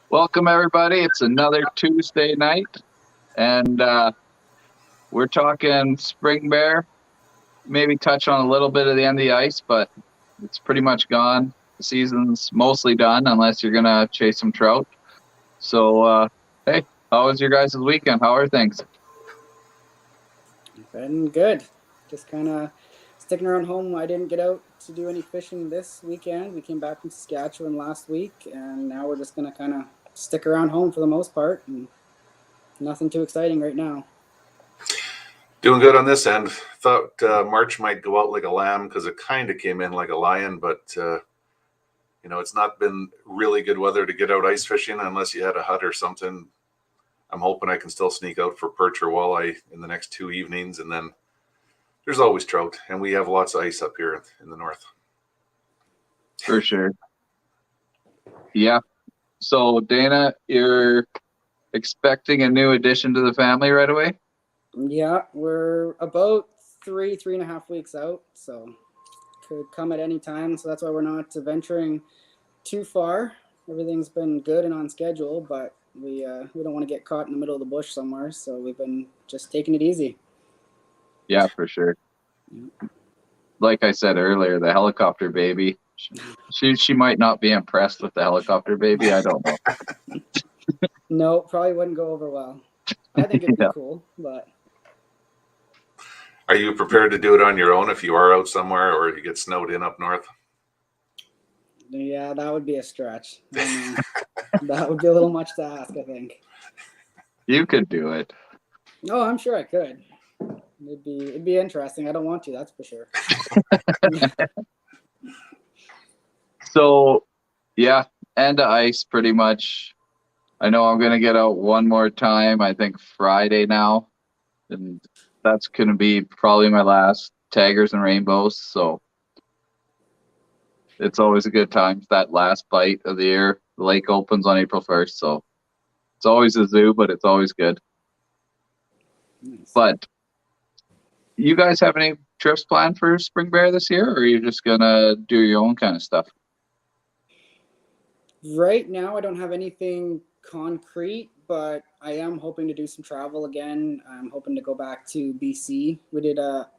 Welcome, everybody. It's another Tuesday night, and we're talking spring bear. Maybe touch on a little bit of the end of the ice, but it's pretty much gone. The season's mostly done, unless you're gonna chase some trout. So, hey, how was your guys' weekend? How are things? Been good. Just kind of sticking around home. I didn't get out to do any fishing this weekend. We came back from Saskatchewan last week, and now we're just going to kind of stick around home for the most part. And nothing too exciting right now. Doing good on this end. Thought March might go out like a lamb because it kind of came in like a lion, but it's not been really good weather to get out ice fishing unless you had a hut or something. I'm hoping I can still sneak out for perch or walleye in the next 2 evenings, and then there's always trout, and we have lots of ice up here in the north. For sure. Yeah. So, Dana, you're expecting a new addition to the family right away? Yeah, we're about 3.5 weeks out, so could come at any time. So that's why we're not venturing too far. Everything's been good and on schedule, but we don't want to get caught in the middle of the bush somewhere. So we've been just taking it easy. Yeah, for sure. Like I said earlier, the helicopter baby. She might not be impressed with the helicopter baby. I don't know. No, probably wouldn't go over well. I think it'd be cool, but. Are you prepared to do it on your own if you are out somewhere or you get snowed in up north? Yeah, that would be a stretch. That would be a little much to ask, I think. You could do it. No, I'm sure I could. It'd be interesting. I don't want to, that's for sure. So, yeah, and ice pretty much. I know I'm gonna get out one more time. I think Friday now, and that's gonna be probably my last taggers and rainbows. So it's always a good time. That last bite of the year. The lake opens on April 1st, so it's always a zoo, but it's always good. Nice. But you guys have any trips planned for spring bear this year, or are you just gonna do your own kind of stuff? Right now, I don't have anything concrete, but I am hoping to do some travel again. I'm hoping to go back to BC. We did a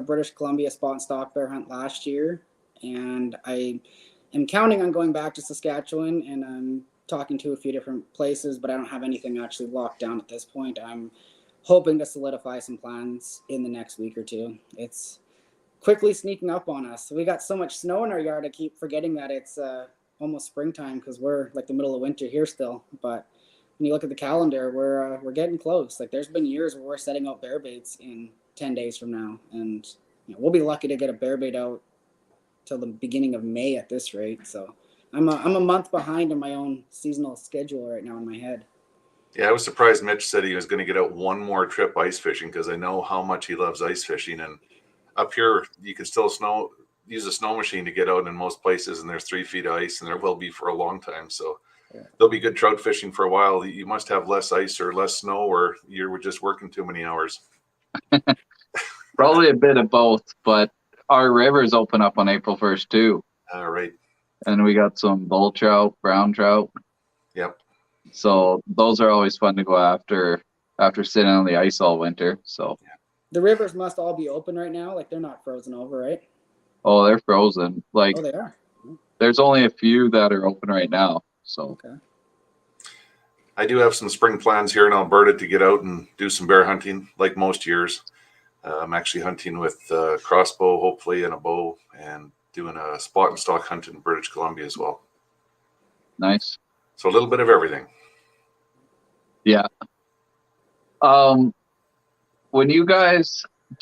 British Columbia spot and stock bear hunt last year, and I am counting on going back to Saskatchewan, and I'm talking to a few different places, but I don't have anything actually locked down at this point. I'm hoping to solidify some plans in the next week or two. It's quickly sneaking up on us. We got so much snow in our yard, I keep forgetting that it's almost springtime because we're like the middle of winter here still. But when you look at the calendar, we're getting close. Like there's been years where we're setting out bear baits in 10 days from now, and we'll be lucky to get a bear bait out till the beginning of May at this rate. So I'm a month behind in my own seasonal schedule right now in my head. Yeah, I was surprised Mitch said he was going to get out one more trip ice fishing because I know how much he loves ice fishing. And up here, you can still use a snow machine to get out in most places, and there's 3 feet of ice, and there will be for a long time. So there'll be good trout fishing for a while. You must have less ice or less snow, or you're just working too many hours. Probably a bit of both, but our rivers open up on April 1st too. All right. And we got some bull trout, brown trout. Yep. So those are always fun to go after sitting on the ice all winter. So the rivers must all be open right now. Like they're not frozen over, right? Oh, they're frozen. Like they are. There's only a few that are open right now. So okay. I do have some spring plans here in Alberta to get out and do some bear hunting, like most years. I'm actually hunting with a crossbow, hopefully, and a bow, and doing a spot and stock hunt in British Columbia as well. Nice. So a little bit of everything. Yeah. Do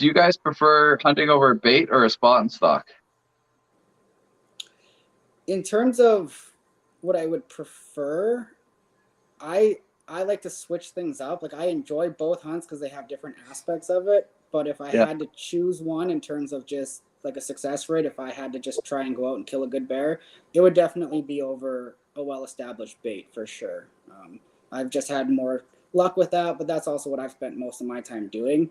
you guys prefer hunting over bait or a spot and stock? In terms of what I would prefer, I like to switch things up. Like I enjoy both hunts because they have different aspects of it. But if I had to choose one in terms of just like a success rate, if I had to just try and go out and kill a good bear, it would definitely be over a well-established bait for sure. I've just had more luck with that, but that's also what I've spent most of my time doing.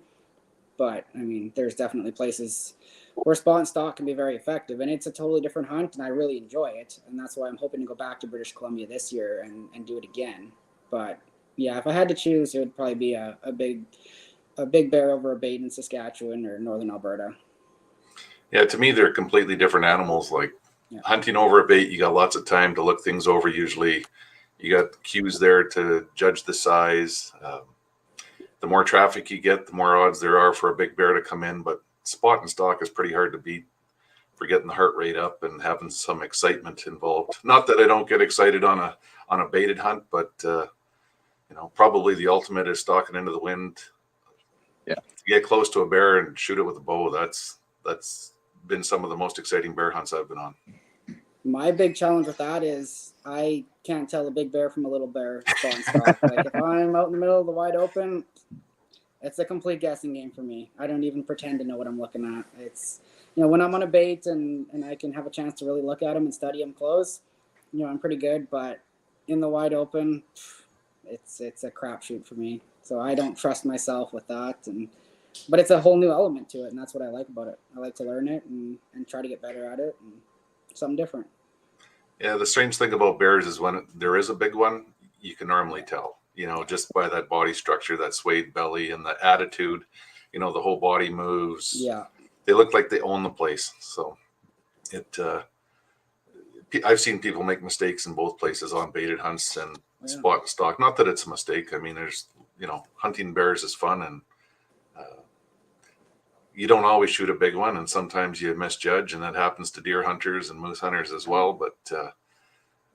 But I mean, there's definitely places where spot and stock can be very effective, and it's a totally different hunt, and I really enjoy it, and that's why I'm hoping to go back to British Columbia this year and do it again. But yeah, if I had to choose, it would probably be a big bear over a bait in Saskatchewan or northern Alberta. Yeah, to me, they're completely different animals. Like hunting over a bait, you got lots of time to look things over. Usually, you got cues there to judge the size. The more traffic you get, the more odds there are for a big bear to come in. But spot and stock is pretty hard to beat for getting the heart rate up and having some excitement involved. Not that I don't get excited on a baited hunt, but probably the ultimate is stalking into the wind. Yeah, to get close to a bear and shoot it with a bow. That's been some of the most exciting bear hunts I've been on. My big challenge with that is I can't tell a big bear from a little bear spot and stock. Like if I'm out in the middle of the wide open, it's a complete guessing game for me. I don't even pretend to know what I'm looking at. It's, when I'm on a bait and I can have a chance to really look at them and study them close, I'm pretty good. But in the wide open, it's a crapshoot for me. So I don't trust myself with that. But it's a whole new element to it, and that's what I like about it. I like to learn it and try to get better at it and something different. Yeah, the strange thing about bears is when there is a big one, you can normally tell, just by that body structure, that swayed belly and the attitude, the whole body moves. Yeah. They look like they own the place. So I've seen people make mistakes in both places on baited hunts and spot and stock. Not that it's a mistake. I mean, there's, hunting bears is fun, and you don't always shoot a big one, and sometimes you misjudge, and that happens to deer hunters and moose hunters as well. But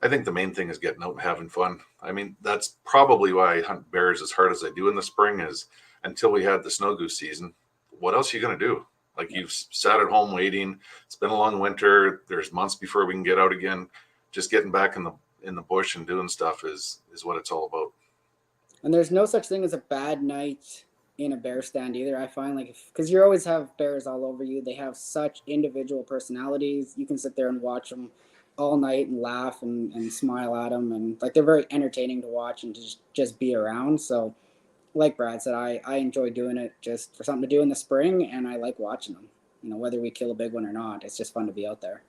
I think the main thing is getting out and having fun. I mean, that's probably why I hunt bears as hard as I do in the spring, is until we had the snow goose season, what else are you going to do? Like, you've sat at home waiting. It's been a long winter. There's months before we can get out again. Just getting back in the bush and doing stuff is what it's all about. And there's no such thing as a bad night in a bear stand either. I find, like, because you always have bears all over you. They have such individual personalities. You can sit there and watch them all night and laugh and smile at them, and like they're very entertaining to watch and to just be around. So like Brad said, I enjoy doing it just for something to do in the spring, and I like watching them. Whether we kill a big one or not, it's just fun to be out there.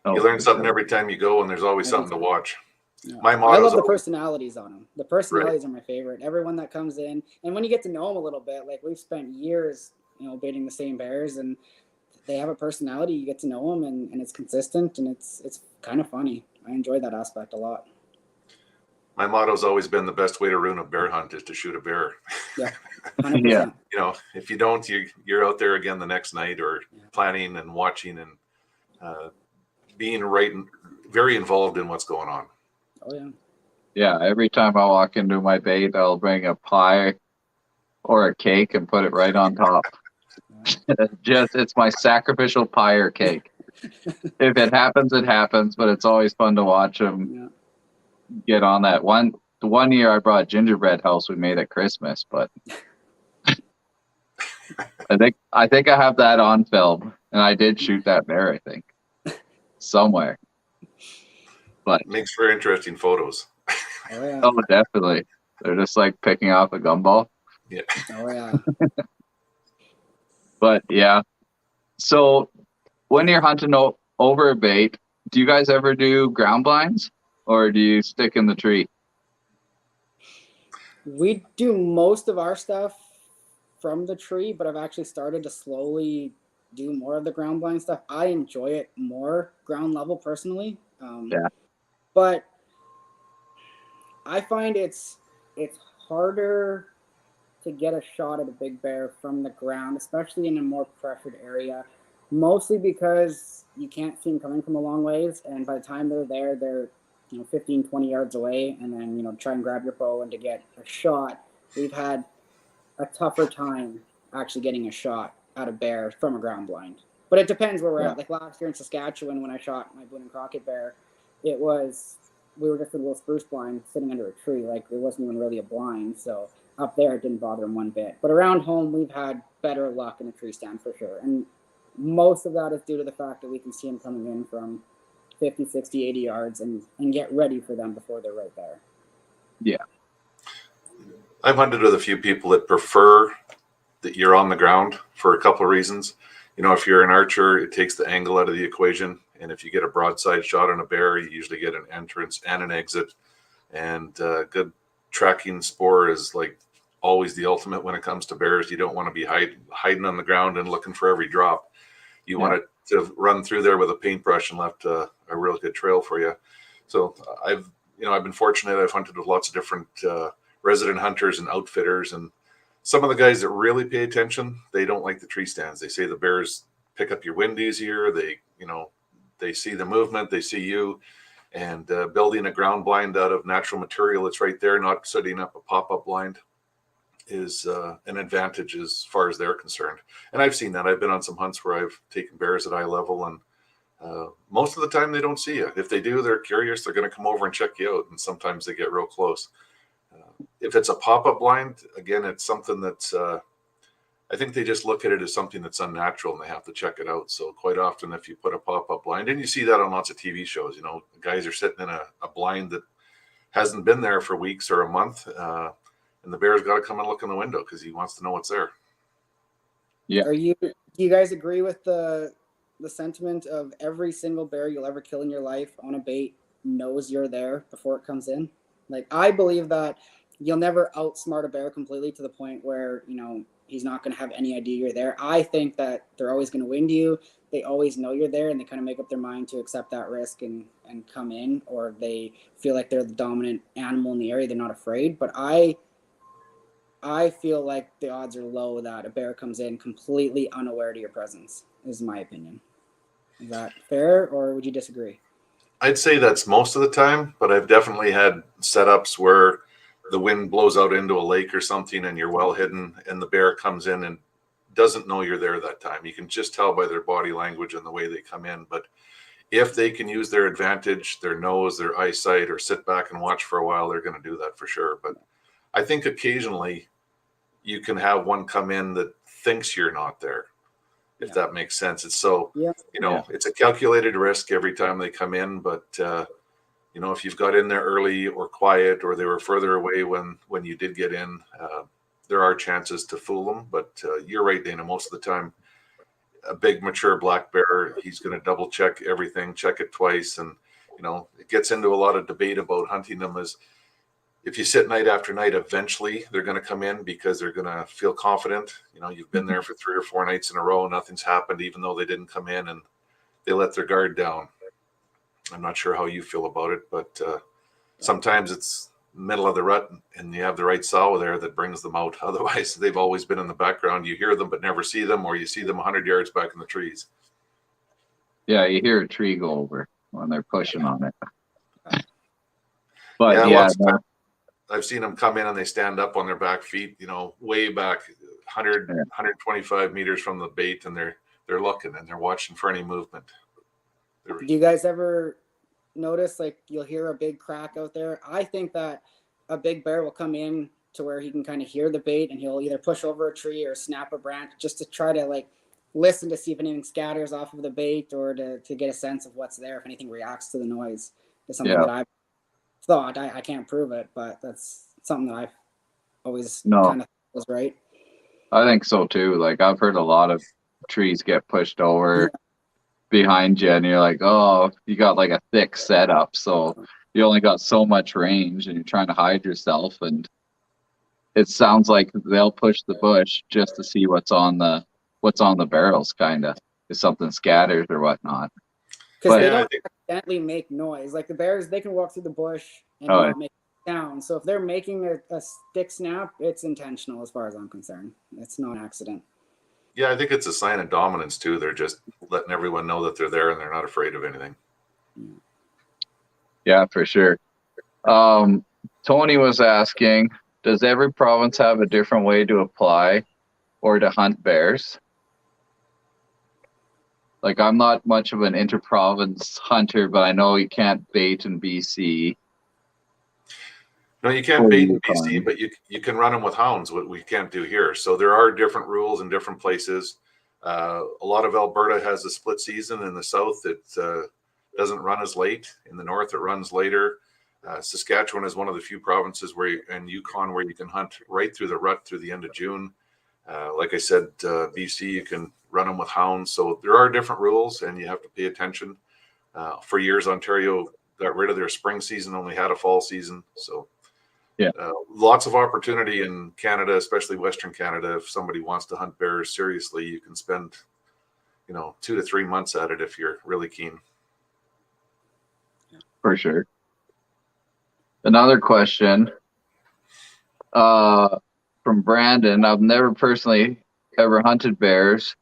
You learn something every time you go, and there's always something to watch. Yeah. My motto I love the personalities on them. The personalities Right. are my favorite. Everyone that comes in, and when you get to know them a little bit, like we've spent years, baiting the same bears, and they have a personality. You get to know them, and it's consistent, and it's kind of funny. I enjoy that aspect a lot. My motto's always been the best way to ruin a bear hunt is to shoot a bear. Yeah, 100%. Yeah. If you don't, you're out there again the next night, or planning and watching and being very involved in what's going on. Oh yeah. Yeah, every time I walk into my bait, I'll bring a pie or a cake and put it right on top. It's my sacrificial pie or cake. If it happens, it happens, but it's always fun to watch them get on that. The one year I brought gingerbread house we made at Christmas, but I think I have that on film, and I did shoot that bear, I think, somewhere. But it makes for interesting photos. Oh yeah. Oh, definitely. They're just like picking off a gumball. Yeah. Oh yeah. But yeah. So when you're hunting over a bait, do you guys ever do ground blinds, or do you stick in the tree? We do most of our stuff from the tree, but I've actually started to slowly do more of the ground blind stuff. I enjoy it more ground level personally. Yeah. But I find it's harder to get a shot at a big bear from the ground, especially in a more pressured area, mostly because you can't see them coming from a long ways, and by the time they're there, they're 15, 20 yards away, and then try and grab your bow and to get a shot. We've had a tougher time actually getting a shot at a bear from a ground blind. But it depends where we're at. Like last year in Saskatchewan, when I shot my Boone and Crockett bear, we were just a little spruce blind sitting under a tree. Like it wasn't even really a blind. So up there, it didn't bother him one bit. But around home, we've had better luck in a tree stand for sure. And most of that is due to the fact that we can see them coming in from 50, 60, 80 yards and get ready for them before they're right there. Yeah. I've hunted with a few people that prefer that you're on the ground for a couple of reasons. if you're an archer, it takes the angle out of the equation. And if you get a broadside shot on a bear, you usually get an entrance and an exit. And good tracking spoor is like always the ultimate when it comes to bears. You don't want to be hiding on the ground and looking for every drop. You want it to run through there with a paintbrush and left a real good trail for you. So I've been fortunate. I've hunted with lots of different resident hunters and outfitters, and some of the guys that really pay attention, they don't like the tree stands. They say the bears pick up your wind easier. They see the movement, they see you, and building a ground blind out of natural material that's right there, not setting up a pop-up blind, is an advantage as far as they're concerned. And I've seen that. I've been on some hunts where I've taken bears at eye level, and most of the time they don't see you. If they do, they're curious. They're going to come over and check you out, and sometimes they get real close. If it's a pop-up blind, again, it's something that's I think they just look at it as something that's unnatural and they have to check it out. So quite often, if you put a pop-up blind, and you see that on lots of TV shows, guys are sitting in a blind that hasn't been there for weeks or a month, and the bear's got to come and look in the window because he wants to know what's there. Yeah. Do you guys agree with the sentiment of every single bear you'll ever kill in your life on a bait knows you're there before it comes in? Like, I believe that you'll never outsmart a bear completely to the point where, he's not going to have any idea you're there. I think that they're always going to wind you. They always know you're there, and they kind of make up their mind to accept that risk and come in, or they feel like they're the dominant animal in the area. They're not afraid. But I feel like the odds are low that a bear comes in completely unaware to your presence, is my opinion. Is that fair, or would you disagree? I'd say that's most of the time, but I've definitely had setups where the wind blows out into a lake or something and you're well hidden, and the bear comes in and doesn't know you're there that time. You can just tell by their body language and the way they come in. But if they can use their advantage, their nose, their eyesight, or sit back and watch for a while, they're going to do that for sure. But I think occasionally you can have one come in that thinks you're not there, if that makes sense. It's so, it's a calculated risk every time they come in, but if you've got in there early or quiet, or they were further away when you did get in, there are chances to fool them. But you're right, Dana. Most of the time, a big mature black bear, he's going to double check everything, check it twice. And, it gets into a lot of debate about hunting them. Is if you sit night after night, eventually they're going to come in because they're going to feel confident. You've been there for 3 or 4 nights in a row, nothing's happened, even though they didn't come in, and they let their guard down. I'm not sure how you feel about it, but sometimes it's middle of the rut and you have the right sow there that brings them out. Otherwise, they've always been in the background. You hear them but never see them, or you see them 100 yards back in the trees. Yeah, you hear a tree go over when they're pushing on it. But I've seen them come in and they stand up on their back feet, way back 100, 125 meters from the bait, and they're looking and they're watching for any movement. Do you guys ever notice, like, you'll hear a big crack out there? I think that a big bear will come in to where he can kind of hear the bait, and he'll either push over a tree or snap a branch just to try to listen to see if anything scatters off of the bait, or to get a sense of what's there, if anything reacts to the noise. It's something that I've thought. I can't prove it, but that's something that I've always kind of thought was right. I think so too. Like, I've heard a lot of trees get pushed over behind you, and you're like, oh, you got like a thick setup, so you only got so much range, and you're trying to hide yourself, and it sounds like they'll push the bush just to see what's on the barrels, kind of, if something scatters or whatnot. Because they don't accidentally make noise. Like, the bears, they can walk through the bush and not make sound. So if they're making a stick snap, it's intentional as far as I'm concerned. It's not an accident. Yeah, I think it's a sign of dominance too. They're just letting everyone know that they're there and they're not afraid of anything. Yeah, for sure. Tony was asking, does every province have a different way to apply or to hunt bears? Like, I'm not much of an inter-province hunter, but I know you can't bait in BC. No, you can't bait in BC, but you can run them with hounds, what we can't do here. So there are different rules in different places. A lot of Alberta has a split season. In the south, it doesn't run as late. In the north, it runs later. Saskatchewan is one of the few provinces and Yukon where you can hunt right through the rut through the end of June. Like I said, BC, you can run them with hounds. So there are different rules, and you have to pay attention. For years, Ontario got rid of their spring season, only had a fall season. So yeah, lots of opportunity in Canada, especially Western Canada. If somebody wants to hunt bears seriously, you can spend, 2 to 3 months at it if you're really keen. for sure. Another question from Brandon. I've never personally ever hunted bears,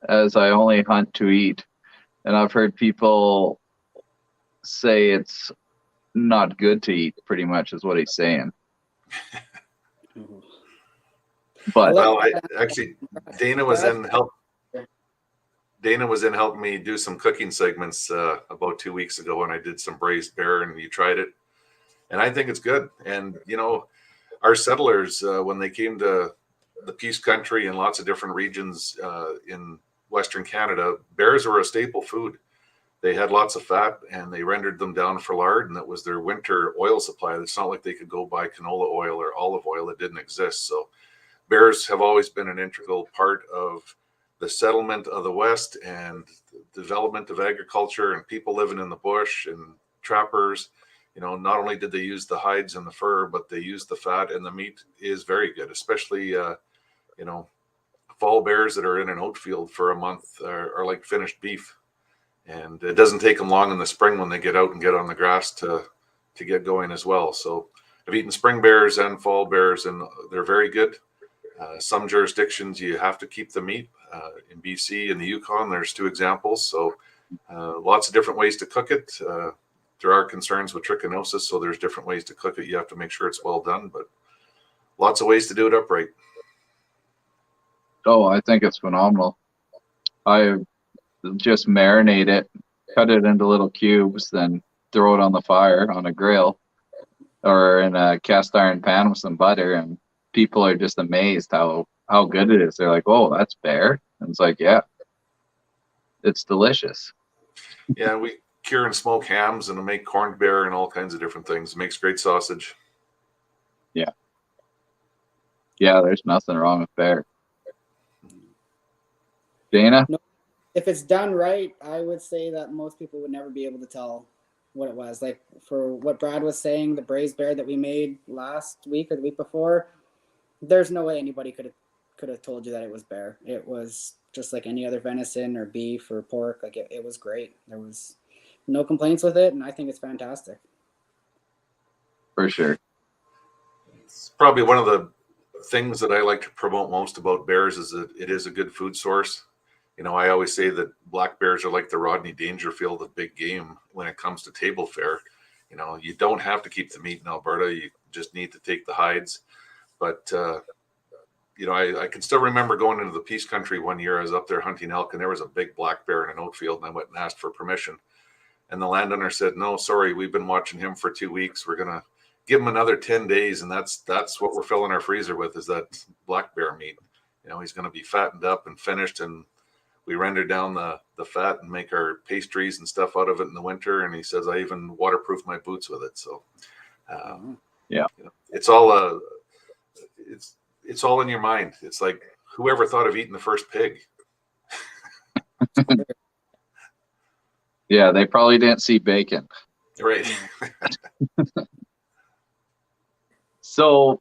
as I only hunt to eat. And I've heard people say it's not good to eat, pretty much is what he's saying. But Well, Dana was in helping me do some cooking segments about 2 weeks ago, and I did some braised bear, and you tried it, and I think it's good. And our settlers, when they came to the Peace Country and lots of different regions in Western Canada, bears were a staple food. They had lots of fat, and they rendered them down for lard, and that was their winter oil supply. It's not like they could go buy canola oil or olive oil. It didn't exist. So bears have always been an integral part of the settlement of the West and the development of agriculture and people living in the bush and trappers. Not only did they use the hides and the fur, but they used the fat, and the meat is very good, especially, fall bears that are in an oat field for a month are like finished beef. And it doesn't take them long in the spring when they get out and get on the grass to get going as well. So I've eaten spring bears and fall bears, and they're very good. Some jurisdictions you have to keep the meat. In BC and the Yukon, there's 2 examples. So lots of different ways to cook it. There are concerns with trichinosis, so there's different ways to cook it. You have to make sure it's well done, but lots of ways to do it upright. oh, I think it's phenomenal. I just marinate it, cut it into little cubes, then throw it on the fire on a grill or in a cast iron pan with some butter, and people are just amazed how good it is. They're like, "Oh, that's bear," and it's like, yeah, it's delicious. Yeah, we cure and smoke hams and make corned bear and all kinds of different things. It makes great sausage. Yeah, there's nothing wrong with bear. Dana? No, if it's done right, I would say that most people would never be able to tell what it was. Like for what Brad was saying, the braised bear that we made last week or the week before, there's no way anybody could have told you that it was bear. It was just like any other venison or beef or pork. Like it was great. There was no complaints with it, and I think it's fantastic. For sure. It's probably one of the things that I like to promote most about bears is that it is a good food source. I always say that black bears are like the Rodney Dangerfield of big game when it comes to table fare. You don't have to keep the meat in Alberta. You just need to take the hides. But, I can still remember going into the Peace Country one year. I was up there hunting elk, and there was a big black bear in an oat field, and I went and asked for permission. And the landowner said, "No, sorry, we've been watching him for 2 weeks. We're going to give him another 10 days, and that's what we're filling our freezer with is that black bear meat. He's going to be fattened up and finished, and we render down the fat and make our pastries and stuff out of it in the winter." And he says, "I even waterproof my boots with it." So, yeah, it's all it's all in your mind. It's like whoever thought of eating the first pig. Yeah, they probably didn't see bacon. Right. So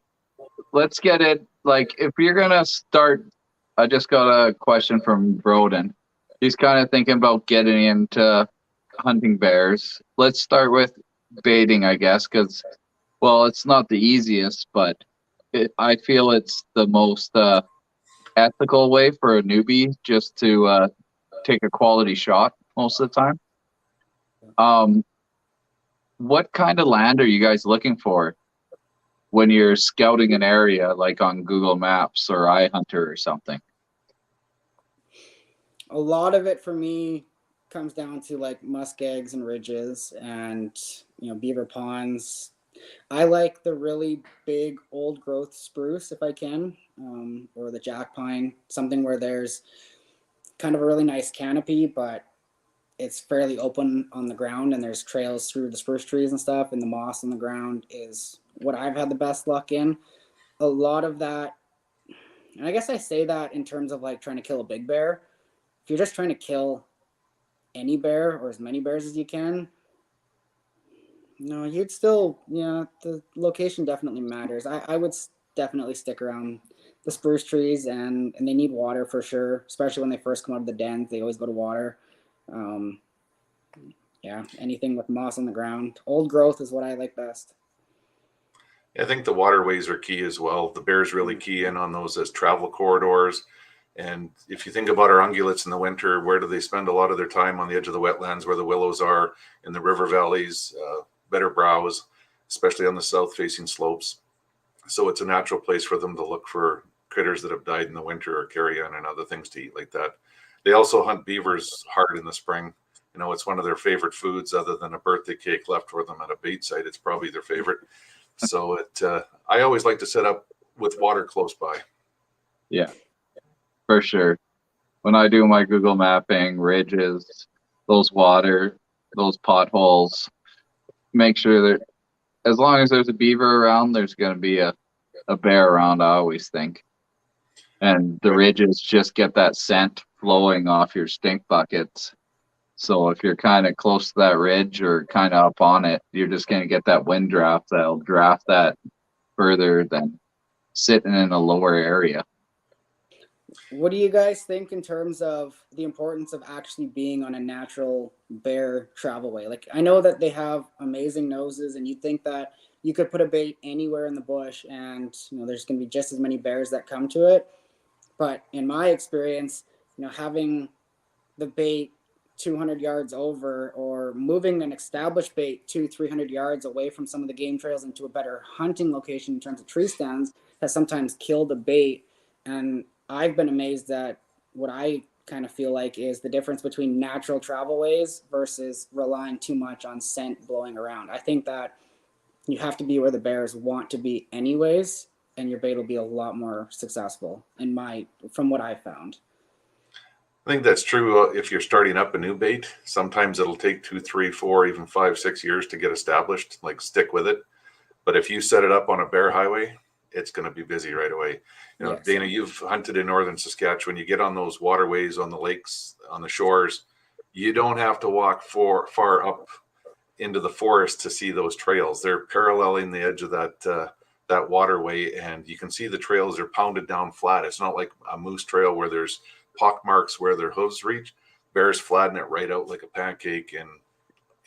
let's get it. Like, if you're gonna start, I just got a question from Broden. He's kind of thinking about getting into hunting bears. Let's start with baiting, I guess, because, well, it's not the easiest, but I feel it's the most ethical way for a newbie just to take a quality shot most of the time. What kind of land are you guys looking for when you're scouting an area, like on Google Maps or iHunter or something? A lot of it for me comes down to like muskegs and ridges and beaver ponds. I like the really big old growth spruce if I can, or the jack pine, something where there's kind of a really nice canopy, but it's fairly open on the ground and there's trails through the spruce trees and stuff, and the moss on the ground is what I've had the best luck in. A lot of that, and I guess I say that in terms of like trying to kill a big bear, you're just trying to kill any bear or as many bears as you can, no, you'd still, yeah, the location definitely matters. I would definitely stick around the spruce trees, and they need water for sure, especially when they first come out of the dens. They always go to water. Um, yeah, anything with moss on the ground. Old growth is what I like best. I think the waterways are key as well. The bears really key in on those as travel corridors. And if you think about our ungulates in the winter, where do they spend a lot of their time? On the edge of the wetlands where the willows are, in the river valleys, better browse, especially on the south facing slopes. So it's a natural place for them to look for critters that have died in the winter or carrion and other things to eat like that. They also hunt beavers hard in the spring. You know, it's one of their favorite foods other than a birthday cake left for them at a bait site. It's probably their favorite. So I always like to set up with water close by. Yeah, for sure. When I do my Google mapping, ridges, those water, those potholes, make sure that as long as there's a beaver around, there's going to be a bear around, I always think. And the ridges just get that scent flowing off your stink buckets. So if you're kind of close to that ridge or kind of up on it, you're just going to get that wind draft that'll draft that further than sitting in a lower area. What do you guys think in terms of the importance of actually being on a natural bear travelway? Like, I know that they have amazing noses, and you think that you could put a bait anywhere in the bush and, there's going to be just as many bears that come to it. But in my experience, having the bait 200 yards over, or moving an established bait 200-300 yards away from some of the game trails into a better hunting location in terms of tree stands, has sometimes killed a bait. And I've been amazed at what I kind of feel like is the difference between natural travel ways versus relying too much on scent blowing around. I think that you have to be where the bears want to be anyways, and your bait will be a lot more successful from what I found. I think that's true if you're starting up a new bait. Sometimes it'll take 2, 3, 4, even 5, 6 years to get established. Like, stick with it. But if you set it up on a bear highway, it's going to be busy right away. Yes. Dana, you've hunted in northern Saskatchewan. You get on those waterways, on the lakes, on the shores. You don't have to walk far up into the forest to see those trails. They're paralleling the edge of that waterway, and you can see the trails are pounded down flat. It's not like a moose trail where there's pock marks where their hooves reach. Bears flatten it right out like a pancake, and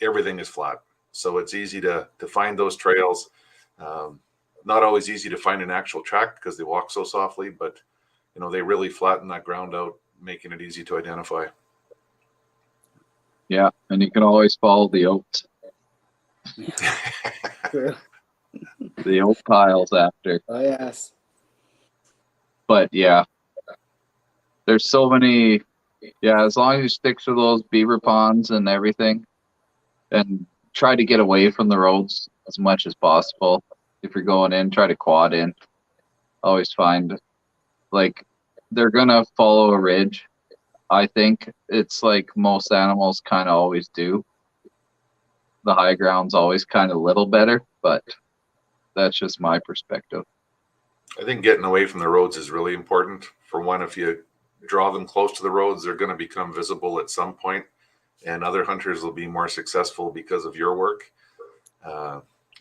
everything is flat. So it's easy to find those trails. Not always easy to find an actual track because they walk so softly, but they really flatten that ground out, making it easy to identify. Yeah, and you can always follow the oats. True. The oat piles after. Oh, yes. But yeah, there's so many. Yeah, as long as you stick to those beaver ponds and everything, and try to get away from the roads as much as possible. If you're going in, try to quad in. Always find, like, they're gonna follow a ridge. I think it's like most animals kind of always do. The high ground's always kind of a little better, but that's just my perspective. I think getting away from the roads is really important. For one, if you draw them close to the roads, they're going to become visible at some point, and other hunters will be more successful because of your work.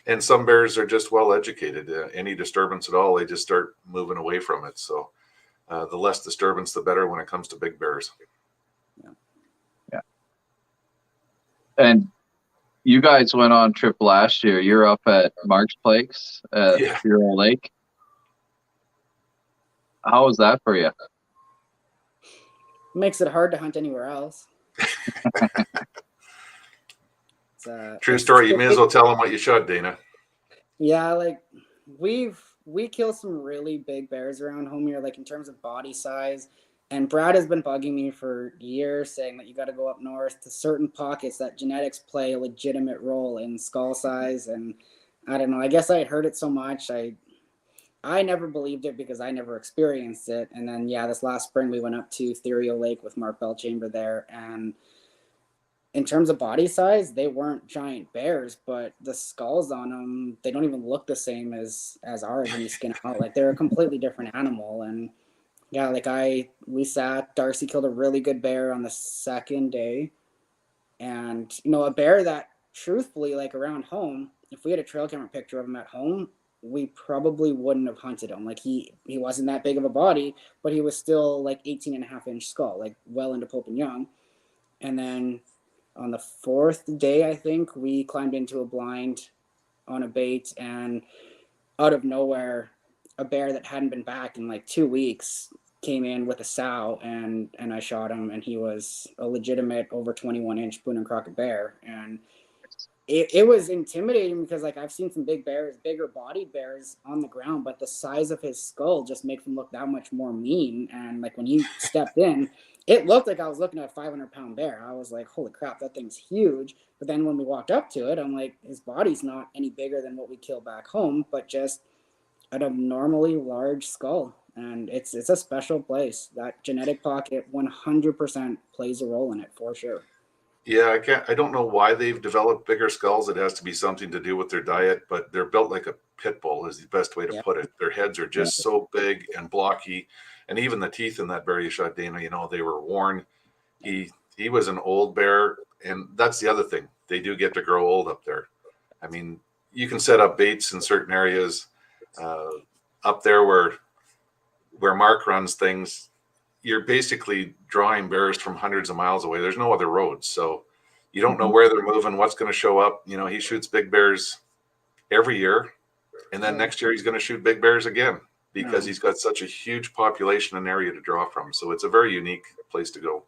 And some bears are just well educated. Any disturbance at all, they just start moving away from it. So the less disturbance, the better when it comes to big bears. Yeah. And you guys went on trip last year. You're up at Mark's Place at Hero Lake. How was that for you? Makes it hard to hunt anywhere else. True story. You may as well tell them what you shot, Dana. Yeah, like we kill some really big bears around home here, like in terms of body size. And Brad has been bugging me for years, saying that you got to go up north to certain pockets that genetics play a legitimate role in skull size. And I don't know. I guess I had heard it so much. I never believed it because I never experienced it. And then, this last spring we went up to Ethereal Lake with Mark Belchamber there. And in terms of body size, they weren't giant bears, but the skulls on them, they don't even look the same as ours when you skin them out. Like, they're a completely different animal. And Yeah, like Darcy killed a really good bear on the second day. And, a bear that truthfully, like around home, if we had a trail camera picture of him at home, we probably wouldn't have hunted him. Like he wasn't that big of a body, but he was still like 18.5-inch skull, like well into Pope and Young. And then on the fourth day, I think we climbed into a blind on a bait, and out of nowhere, a bear that hadn't been back in like 2 weeks came in with a sow, and I shot him, and he was a legitimate over 21-inch Boone and Crockett bear. And it was intimidating because like I've seen some big bears, bigger bodied bears on the ground, but the size of his skull just makes him look that much more mean. And like when he stepped in, it looked like I was looking at a 500-pound bear. I was like, holy crap, that thing's huge. But then when we walked up to it, I'm like, his body's not any bigger than what we kill back home, but just an abnormally large skull. And it's a special place. That genetic pocket 100% plays a role in it for sure. Yeah, I don't know why they've developed bigger skulls. It has to be something to do with their diet, but they're built like a pit bull is the best way to put it. Their heads are just so big and blocky. And even the teeth in that bear you shot, Dana, they were worn. He was an old bear. And that's the other thing. They do get to grow old up there. I mean, you can set up baits in certain areas up there where Mark runs things. You're basically drawing bears from hundreds of miles away. There's no other roads. So you don't know where they're moving, what's going to show up. He shoots big bears every year. And then next year he's going to shoot big bears again because he's got such a huge population and area to draw from. So it's a very unique place to go.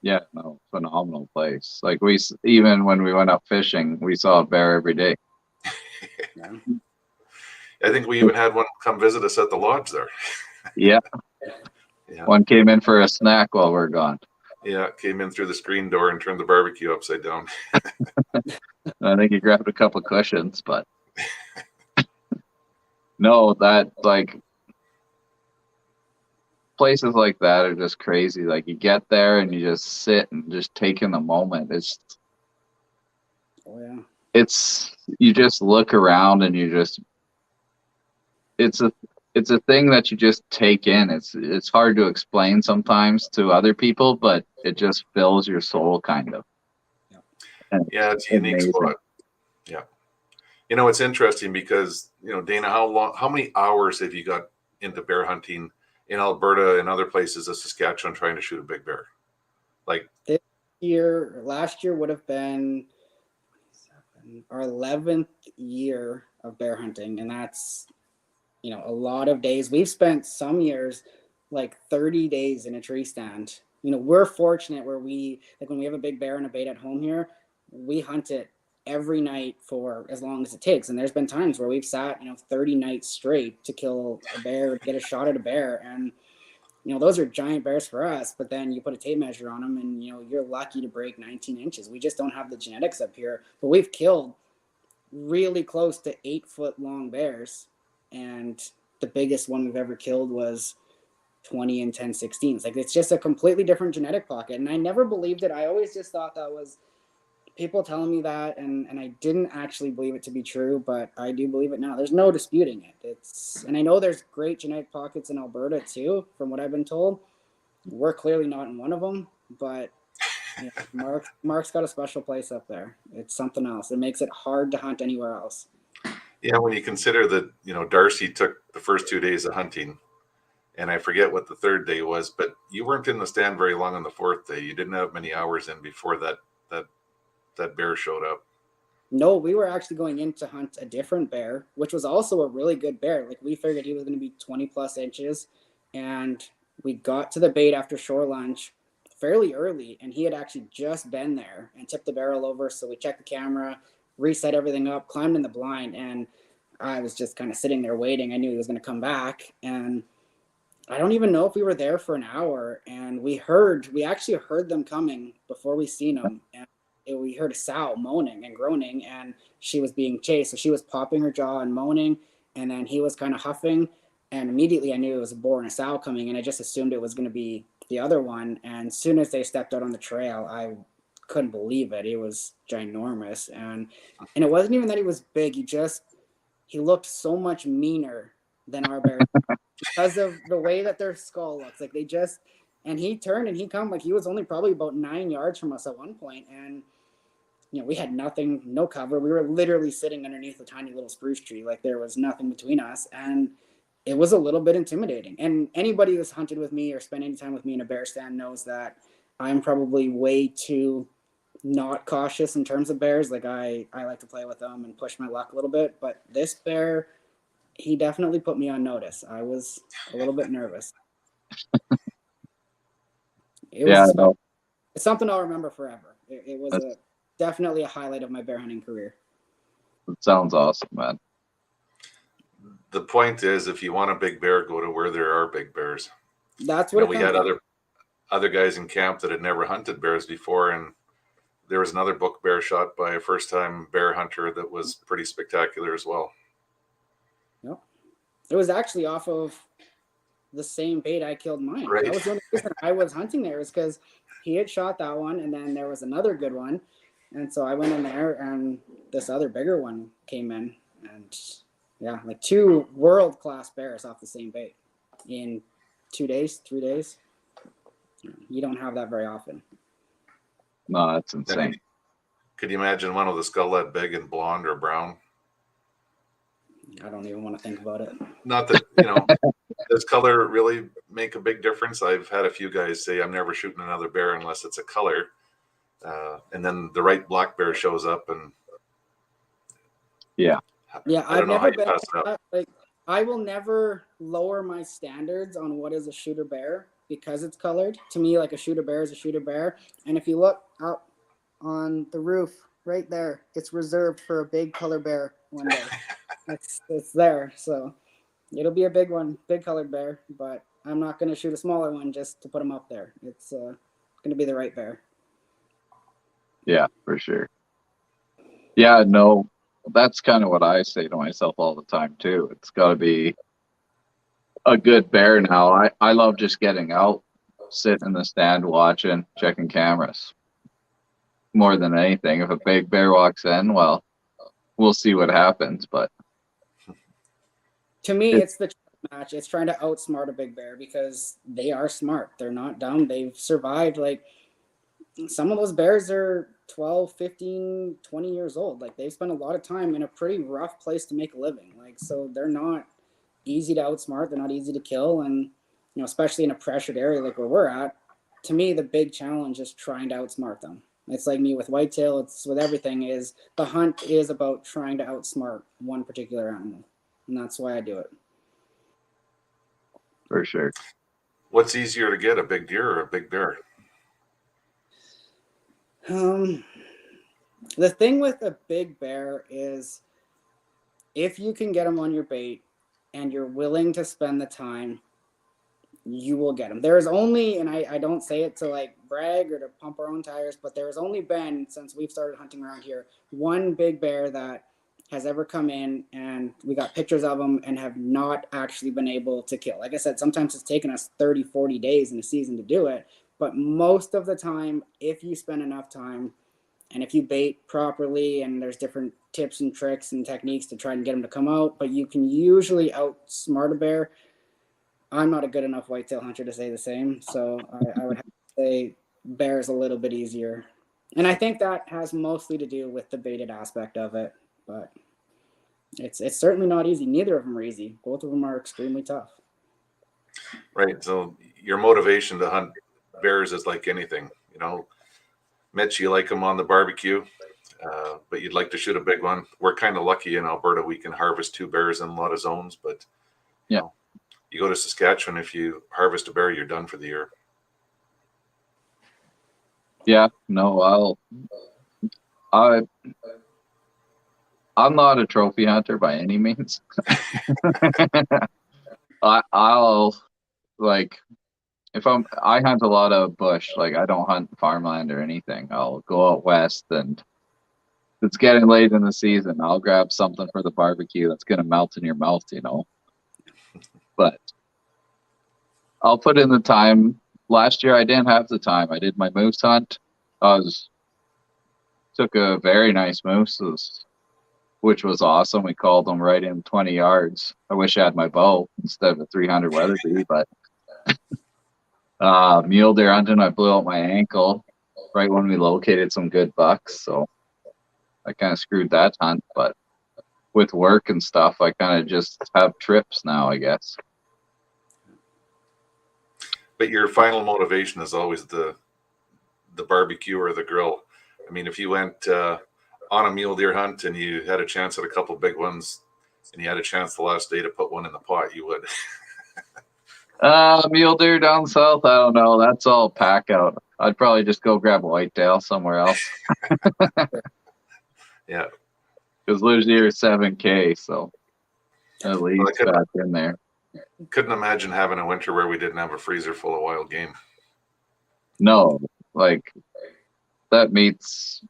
Yeah, no, phenomenal place. Like even when we went up fishing, we saw a bear every day. I think we even had one come visit us at the lodge there. Yeah. One came in for a snack while we're gone. Yeah, came in through the screen door and turned the barbecue upside down. I think he grabbed a couple of cushions, but no, that like places like that are just crazy. Like you get there and you just sit and just take in the moment. It's you just look around and it's a thing that you just take in. It's hard to explain sometimes to other people, but it just fills your soul kind of. Yeah, it's a unique spot. Yeah. It's interesting because, Dana, how many hours have you got into bear hunting in Alberta and other places of Saskatchewan trying to shoot a big bear? Like last year would have been our 11th year of bear hunting. And that's, a lot of days. We've spent some years like 30 days in a tree stand. We're fortunate where when we have a big bear and a bait at home here, we hunt it every night for as long as it takes. And there's been times where we've sat, 30 nights straight to kill a bear, get a shot at a bear. And, those are giant bears for us, but then you put a tape measure on them and, you're lucky to break 19 inches. We just don't have the genetics up here, but we've killed really close to 8-foot long bears. And the biggest one we've ever killed was 20 and 10/16. Like it's just a completely different genetic pocket. And I never believed it. I always just thought that was people telling me that, and I didn't actually believe it to be true, but I do believe it now. There's no disputing it. And I know there's great genetic pockets in Alberta too, from what I've been told. We're clearly not in one of them, but Mark's got a special place up there. It's something else. It makes it hard to hunt anywhere else. Yeah, when you consider that, Darcy took the first 2 days of hunting, and I forget what the third day was, but you weren't in the stand very long on the fourth day. You didn't have many hours in before that bear showed up. No, we were actually going in to hunt a different bear, which was also a really good bear. Like we figured he was going to be 20+ inches, and we got to the bait after shore lunch fairly early, and he had actually just been there and tipped the barrel over. So we checked the camera, reset everything up, climbed in the blind, and I was just kind of sitting there waiting. I knew he was going to come back, and I don't even know if we were there for an hour, and we actually heard them coming before we seen them, and we heard a sow moaning and groaning, and she was being chased. So she was popping her jaw and moaning, and then he was kind of huffing, and immediately I knew it was a boar and a sow coming, and I just assumed it was going to be the other one. And as soon as they stepped out on the trail, I couldn't believe it. It was ginormous, and it wasn't even that he was big. He looked so much meaner than our bear. because of the way that their skull looks. Like they just, and he turned and he come, like he was only probably about 9 yards from us at one point, and we had nothing, no cover. We were literally sitting underneath a tiny little spruce tree. Like there was nothing between us, and it was a little bit intimidating. And anybody who's hunted with me or spent any time with me in a bear stand knows that I'm probably way too not cautious in terms of bears. Like I like to play with them and push my luck a little bit, but this bear, he definitely put me on notice. I was a little bit nervous. It was no, it's something I'll remember forever. It was definitely a highlight of my bear hunting career. it sounds awesome, man. The point is, if you want a big bear, go to where there are big bears. That's what we had other guys in camp that had never hunted bears before, and there was another buck bear shot by a first-time bear hunter that was pretty spectacular as well. Yep. It was actually off of the same bait I killed mine. Right. That was the only reason I was hunting there, is because he had shot that one, and then there was another good one, and so I went in there, and this other bigger one came in, and yeah, like 2 world-class bears off the same bait in 2 days, 3 days. You don't have that very often. No, that's insane. Could you imagine one with a skull that big and blonde or brown? I don't even want to think about it. Not that, does color really make a big difference? I've had a few guys say, I'm never shooting another bear unless it's a color. And then the right black bear shows up, and yeah, I've never been like, I will never lower my standards on what is a shooter bear because it's colored. To me, like a shooter bear is a shooter bear. And if you look up on the roof right there, it's reserved for a big color bear one day. it's there. So it'll be a big one, big colored bear, but I'm not going to shoot a smaller one just to put them up there. It's going to be the right bear. Yeah, for sure. Yeah, no, that's kind of what I say to myself all the time too. It's got to be a good bear now. I love just getting out, sitting in the stand, watching, checking cameras. More than anything, if a big bear walks in, well, we'll see what happens. But to me, it's the match. It's trying to outsmart a big bear because they are smart. They're not dumb. They've survived. Like some of those bears are 12, 15, 20 years old. Like they've spent a lot of time in a pretty rough place to make a living. Like, so they're not easy to outsmart. They're not easy to kill. And, especially in a pressured area like where we're at, to me, the big challenge is trying to outsmart them. It's like me with whitetail. It's with everything, is the hunt is about trying to outsmart one particular animal. And that's why I do it. For sure. What's easier to get, a big deer or a big bear? The thing with a big bear is if you can get them on your bait and you're willing to spend the time, you will get them. There is only, and I don't say it to like brag or to pump our own tires, but there has only been, since we've started hunting around here, one big bear that has ever come in, and we got pictures of them and have not actually been able to kill. Like I said, sometimes it's taken us 30, 40 days in a season to do it. But most of the time, if you spend enough time and if you bait properly, and there's different tips and tricks and techniques to try and get them to come out, but you can usually outsmart a bear. I'm not a good enough whitetail hunter to say the same. So I would have to say bear is a little bit easier. And I think that has mostly to do with the baited aspect of it. But it's certainly not easy. Neither of them are easy. Both of them are extremely tough. Right. So your motivation to hunt bears is like anything, Mitch, you like them on the barbecue, but you'd like to shoot a big one. We're kind of lucky in Alberta. We can harvest 2 bears in a lot of zones, but yeah, you go to Saskatchewan, if you harvest a bear, you're done for the year. Yeah, no, I'm not a trophy hunter by any means. I'll like, if I hunt a lot of bush, like I don't hunt farmland or anything. I'll go out west, and if it's getting late in the season, I'll grab something for the barbecue that's gonna melt in your mouth, But I'll put in the time. Last year I didn't have the time. I did my moose hunt. Took a very nice moose. It was which was awesome. We called them right in 20 yards. I wish I had my bow instead of a 300 Weatherby, but mule deer hunting, I blew out my ankle right when we located some good bucks, so I kind of screwed that hunt. But with work and stuff, I kind of just have trips now, I guess. But your final motivation is always the barbecue or the grill. I mean, if you went on a mule deer hunt and you had a chance at a couple big ones, and you had a chance the last day to put one in the pot, you would. Mule deer down south, I don't know. That's all pack out. I'd probably just go grab a whitetail somewhere else. Yeah. Because there's near 7K, so at least back in there. Couldn't imagine having a winter where we didn't have a freezer full of wild game. No, like that meat's,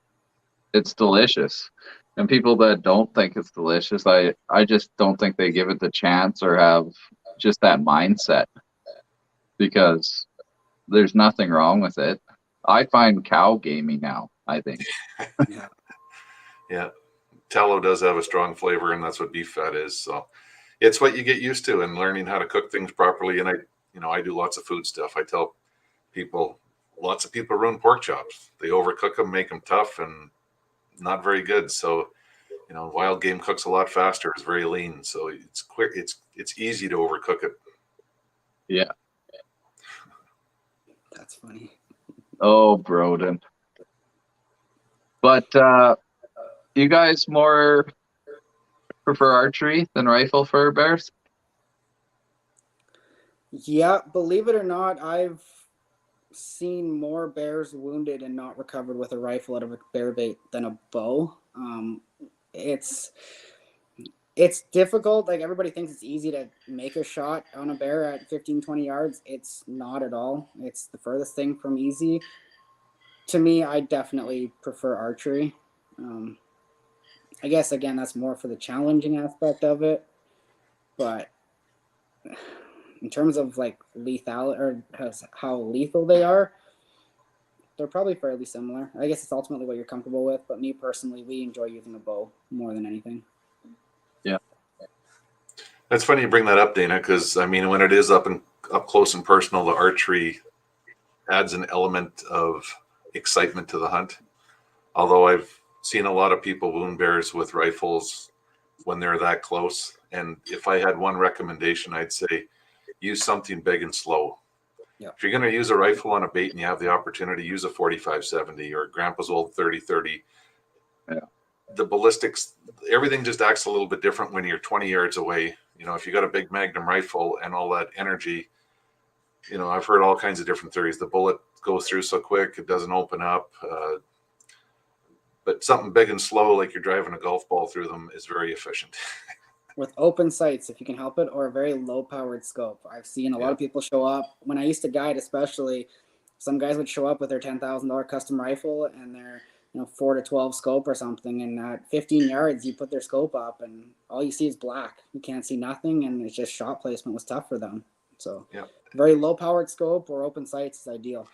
it's delicious. And people that don't think it's delicious, I just don't think they give it the chance or have just that mindset, because there's nothing wrong with it. I find cow gamey now, I think. Yeah. Tallow does have a strong flavor, and that's what beef fat is. So it's what you get used to, and learning how to cook things properly. And I do lots of food stuff. I tell people, lots of people ruin pork chops. They overcook them, make them tough and not very good. So, wild game cooks a lot faster. It's very lean. So it's quick. It's easy to overcook it. Yeah. That's funny. Oh, Broden. But you guys more prefer archery than rifle for bears? Yeah, believe it or not, I've seen more bears wounded and not recovered with a rifle out of a bear bait than a bow. It's difficult. Like, everybody thinks it's easy to make a shot on a bear at 15, 20 yards. It's not at all. It's the furthest thing from easy. To me, I definitely prefer archery. I guess, again, that's more for the challenging aspect of it. But in terms of like lethality or how lethal they are, they're probably fairly similar. I guess it's ultimately what you're comfortable with. But me personally, we enjoy using a bow more than anything. Yeah. That's funny you bring that up, Dana, because I mean, when it is up close and personal, the archery adds an element of excitement to the hunt. Although I've seen a lot of people wound bears with rifles when they're that close. And if I had one recommendation, I'd say use something big and slow. Yeah. If you're going to use a rifle on a bait and you have the opportunity, use a 45-70 or Grandpa's old 30-30. Yeah. The ballistics, everything just acts a little bit different when you're 20 yards away. If you got a big Magnum rifle and all that energy, I've heard all kinds of different theories. The bullet goes through so quick, it doesn't open up. But something big and slow, like you're driving a golf ball through them, is very efficient. With open sights, if you can help it, or a very low-powered scope. I've seen a lot of people show up. When I used to guide, especially, some guys would show up with their $10,000 custom rifle and their 4 to 12 scope or something, and at 15 yards, you put their scope up, and all you see is black. You can't see nothing, and it's just shot placement was tough for them. So, very low-powered scope or open sights is ideal.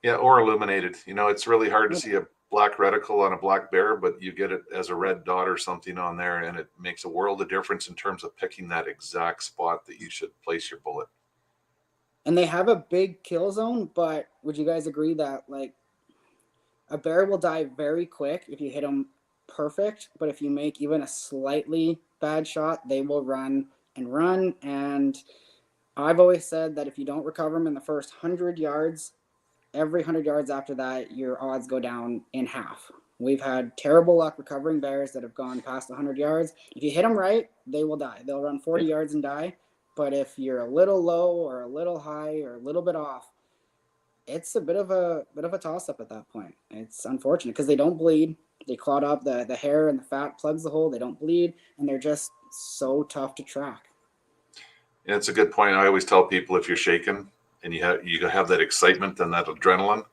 Yeah, or illuminated. It's really hard to see a black reticle on a black bear, but you get it as a red dot or something on there, and it makes a world of difference in terms of picking that exact spot that you should place your bullet. And they have a big kill zone, but would you guys agree that, like, a bear will die very quick if you hit them perfect, but if you make even a slightly bad shot, they will run and run. And I've always said that if you don't recover them in the first 100 yards, every 100 yards after that, your odds go down in half. We've had terrible luck recovering bears that have gone past 100 yards. If you hit them right, they will die. They'll run 40 yards and die. But if you're a little low or a little high or a little bit off, it's a bit of a toss-up at that point. It's unfortunate because they don't bleed. They clot up, the hair and the fat plugs the hole. They don't bleed, and they're just so tough to track. Yeah, it's a good point. I always tell people, if you're shaking and you have that excitement and that adrenaline,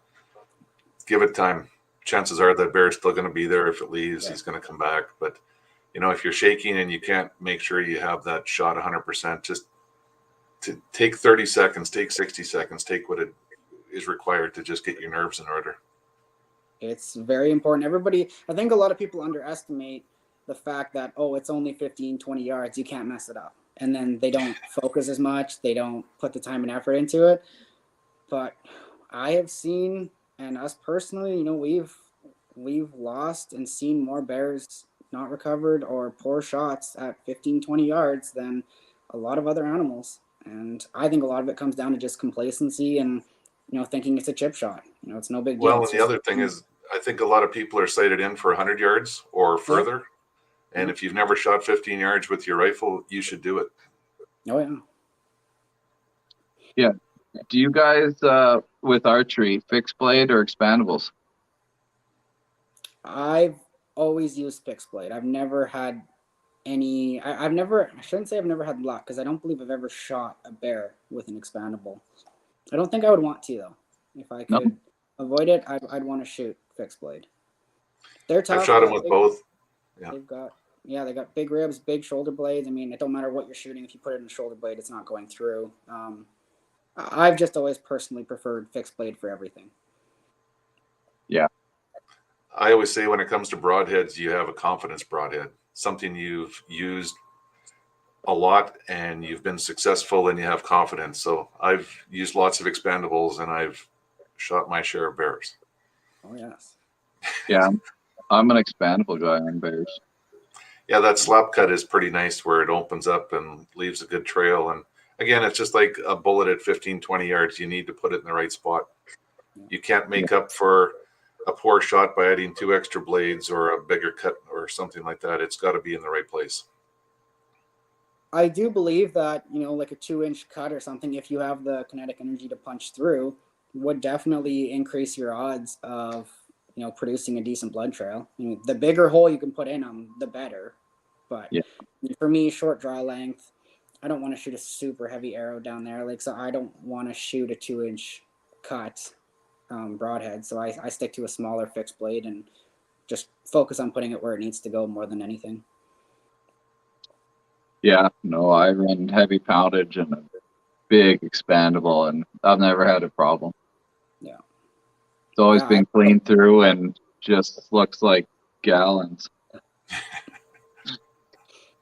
give it time. Chances are that bear is still going to be there. If it leaves, he's going to come back. But if you're shaking and you can't make sure you have that shot 100%, just to take 30 seconds, take 60 seconds, take what it is required to just get your nerves in order. It's very important. I think a lot of people underestimate the fact that, oh, it's only 15, 20 yards, you can't mess it up. And then they don't focus as much, they don't put the time and effort into it. But I have seen, and us personally, we've lost and seen more bears not recovered or poor shots at 15, 20 yards than a lot of other animals. And I think a lot of it comes down to just complacency and, thinking it's a chip shot. It's no big deal. Well, It's and the just, other thing is, I think a lot of people are sighted in for 100 yards or further. And if you've never shot 15 yards with your rifle, you should do it. oh yeah. Yeah. Do you guys, with archery, fixed blade or expandables? I've always used fixed blade. I've never had any. I shouldn't say I've never had luck, because I don't believe I've ever shot a bear with an expandable. I don't think I would want to, though. If I could avoid it, I'd want to shoot fixed blade. They're tough. I've shot them with both. Yeah. They got big ribs, big shoulder blades. I mean, it don't matter what you're shooting. If you put it in a shoulder blade, it's not going through. I've just always personally preferred fixed blade for everything. Yeah. I always say when it comes to broadheads, you have a confidence broadhead, something you've used a lot and you've been successful and you have confidence. So I've used lots of expandables and I've shot my share of bears. Oh, yes. Yeah. I'm an expandable guy on bears. Yeah, that slap cut is pretty nice where it opens up and leaves a good trail. And again, it's just like a bullet at 15, 20 yards. You need to put it in the right spot. You can't make up for a poor shot by adding 2 extra blades or a bigger cut or something like that. It's got to be in the right place. I do believe that, like a 2-inch cut or something, if you have the kinetic energy to punch through, would definitely increase your odds of, producing a decent blood trail. The bigger hole you can put in them, the better. But for me, short draw length, I don't want to shoot a super heavy arrow down there. So I don't want to shoot a 2-inch cut broadhead. So I stick to a smaller fixed blade and just focus on putting it where it needs to go more than anything. Yeah, no, I run heavy poundage and a big expandable, and I've never had a problem. Yeah. It's always been clean through and just looks like gallons.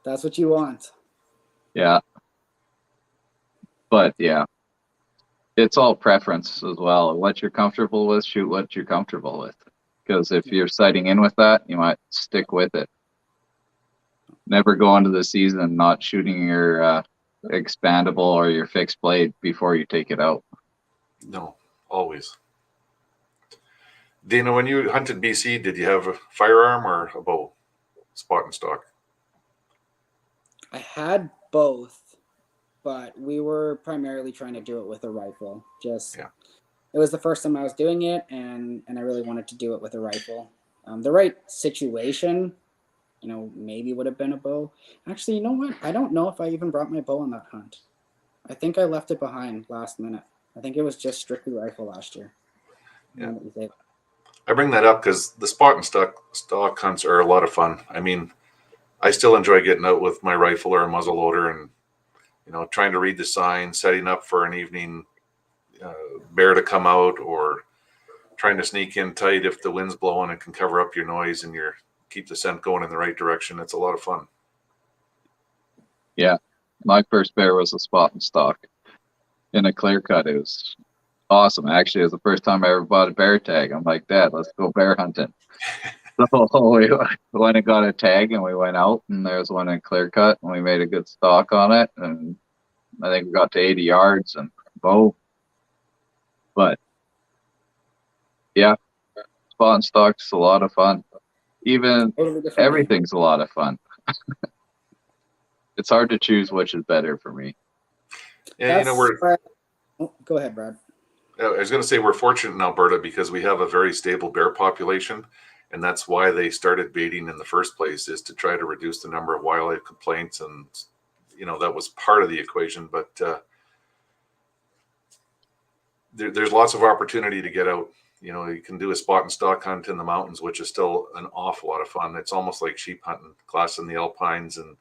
That's what you want. Yeah. But yeah, it's all preference as well. What you're comfortable with, shoot what you're comfortable with. Because if you're sighting in with that, you might stick with it. Never go into the season not shooting your expandable or your fixed blade before you take it out. No, always. Dana, when you hunted BC, did you have a firearm or a bow? Spot and stock? I had both, but we were primarily trying to do it with a rifle. It was the first time I was doing it, and I really wanted to do it with a rifle. The right situation, maybe would have been a bow. Actually, you know what? I don't know if I even brought my bow on that hunt. I think I left it behind last minute. I think it was just strictly rifle last year. Yeah. I bring that up because the spot and stock hunts are a lot of fun. I mean, I still enjoy getting out with my rifle or a muzzle loader and, trying to read the sign, setting up for an evening bear to come out, or trying to sneak in tight if the wind's blowing and can cover up your noise and keep the scent going in the right direction. It's a lot of fun. Yeah. My first bear was a spot and stock in a clear cut. It was awesome. Actually, it was the first time I ever bought a bear tag. I'm like, Dad, let's go bear hunting. So we went and got a tag and we went out, and there was one in clear cut, and we made a good stalk on it. And I think we got to 80 yards and bow. But yeah, spot and stock's a lot of fun. Even everything's a lot of fun. It's hard to choose which is better for me. Yeah, go ahead, Brad. I was going to say we're fortunate in Alberta because we have a very stable bear population, and that's why they started baiting in the first place, is to try to reduce the number of wildlife complaints, and that was part of the equation. But there's lots of opportunity to get out. You can do a spot and stock hunt in the mountains, which is still an awful lot of fun. It's almost like sheep hunting, class in the alpines and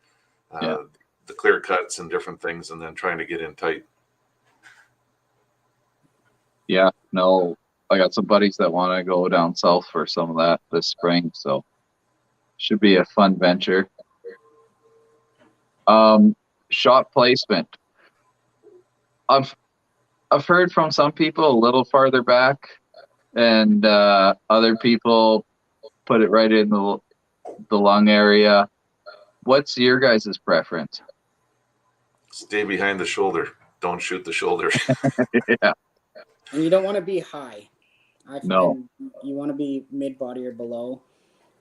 the clear cuts and different things, and then trying to get in tight. Yeah, no, I got some buddies that want to go down south for some of that this spring. So Should be a fun venture. Shot placement. I've heard from some people a little farther back, and other people put it right in the lung area. What's your guys' preference? Stay behind the shoulder. Don't shoot the shoulder. Yeah. And you don't want to be high. I No. find you want to be mid body or below.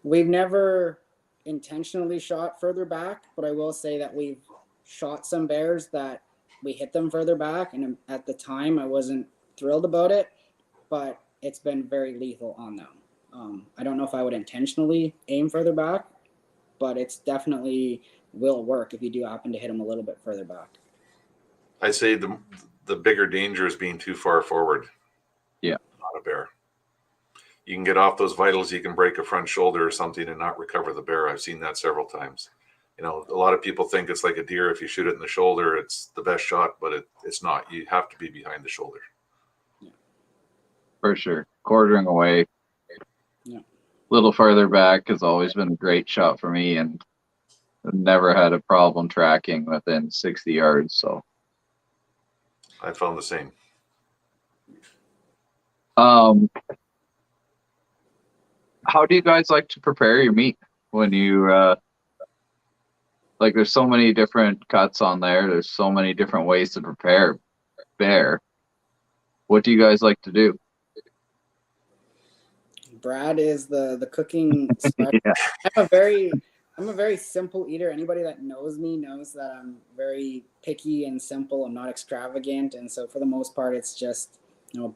We've never intentionally shot further back, but I will say that we've shot some bears that we hit them further back, and at the time I wasn't thrilled about it, but it's been very lethal on them. I don't know if I would intentionally aim further back, but it's definitely will work if you do happen to hit them a little bit further back. I say the bigger danger is being too far forward. Yeah. On a bear. You can get off those vitals, you can break a front shoulder or something and not recover the bear. I've seen that several times. You know, a lot of people think it's like a deer. If you shoot it in the shoulder, it's the best shot, but it's not. You have to be behind the shoulder. Yeah. For sure. Quartering away. Yeah. Little further back has always been a great shot for me, and I've never had a problem tracking within 60 yards. So I found the same. How do you guys like to prepare your meat when you like? There's so many different cuts on there. There's so many different ways to prepare bear. What do you guys like to do? Brad is the cooking specialist. Yeah. I'm a very simple eater. Anybody that knows me knows that I'm very picky and simple. I'm not extravagant, and so for the most part, it's just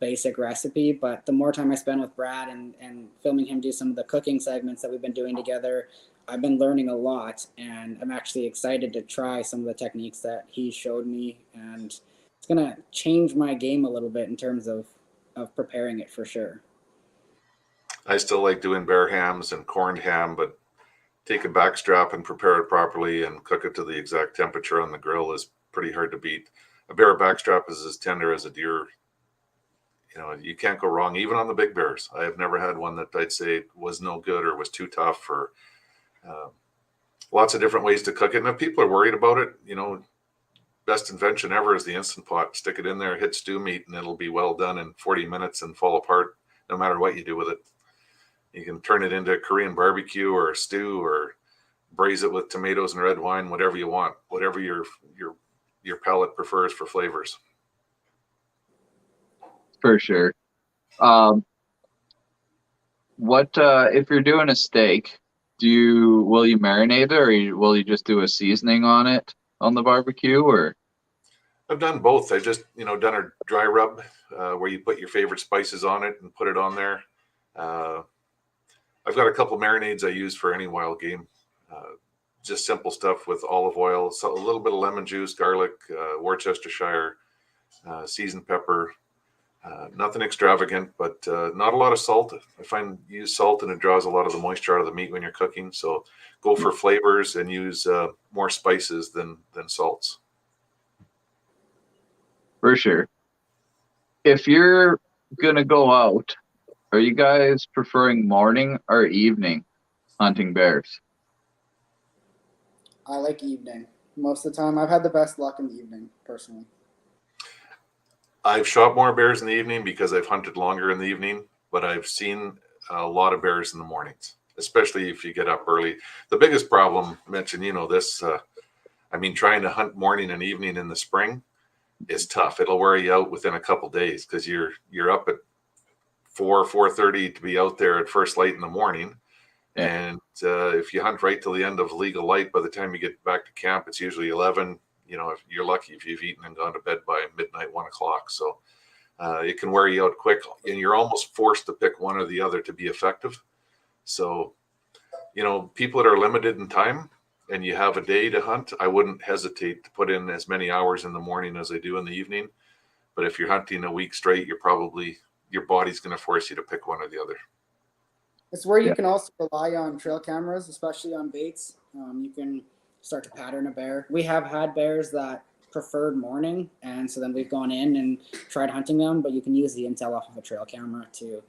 basic recipe. But the more time I spend with Brad and filming him do some of the cooking segments that we've been doing together, I've been learning a lot, and I'm actually excited to try some of the techniques that he showed me, and it's gonna change my game a little bit in terms of preparing it for sure. I still like doing bear hams and corned ham, but take a backstrap and prepare it properly and cook it to the exact temperature on the grill is pretty hard to beat. A bear backstrap is as tender as a deer. You know, you can't go wrong, even on the big bears. I have never had one that I'd say was no good or was too tough, or lots of different ways to cook it. And if people are worried about it, best invention ever is the Instant Pot. Stick it in there, hit stew meat, and it'll be well done in 40 minutes and fall apart no matter what you do with it. You can turn it into Korean barbecue or stew, or braise it with tomatoes and red wine, whatever you want, whatever your palate prefers for flavors. For sure. What if you're doing a steak? Will you marinate it, or will you just do a seasoning on it on the barbecue? Or I've done both. I've just done a dry rub where you put your favorite spices on it and put it on there. I've got a couple marinades I use for any wild game. Just simple stuff with olive oil, so a little bit of lemon juice, garlic, Worcestershire, seasoned pepper. Nothing extravagant, but not a lot of salt. I find use salt and it draws a lot of the moisture out of the meat when you're cooking. So go for flavors and use more spices than salts. for sure. If you're gonna go out, are you guys preferring morning or evening hunting bears? I like evening. Most of the time, I've had the best luck in the evening, personally. I've shot more bears in the evening because I've hunted longer in the evening, but I've seen a lot of bears in the mornings, especially if you get up early. The biggest problem, mentioned, this, trying to hunt morning and evening in the spring is tough. It'll wear you out within a couple days because you're up at 4:30 to be out there at first light in the morning. And if you hunt right till the end of legal light, by the time you get back to camp, it's usually 11. If you're lucky if you've eaten and gone to bed by midnight, 1 o'clock. So it can wear you out quick, and you're almost forced to pick one or the other to be effective. So, people that are limited in time and you have a day to hunt, I wouldn't hesitate to put in as many hours in the morning as I do in the evening. But if you're hunting a week straight, your body's going to force you to pick one or the other. It's where you can also rely on trail cameras, especially on baits. You can start to pattern a bear. We have had bears that preferred morning, and so then we've gone in and tried hunting them, but you can use the intel off of a trail camera to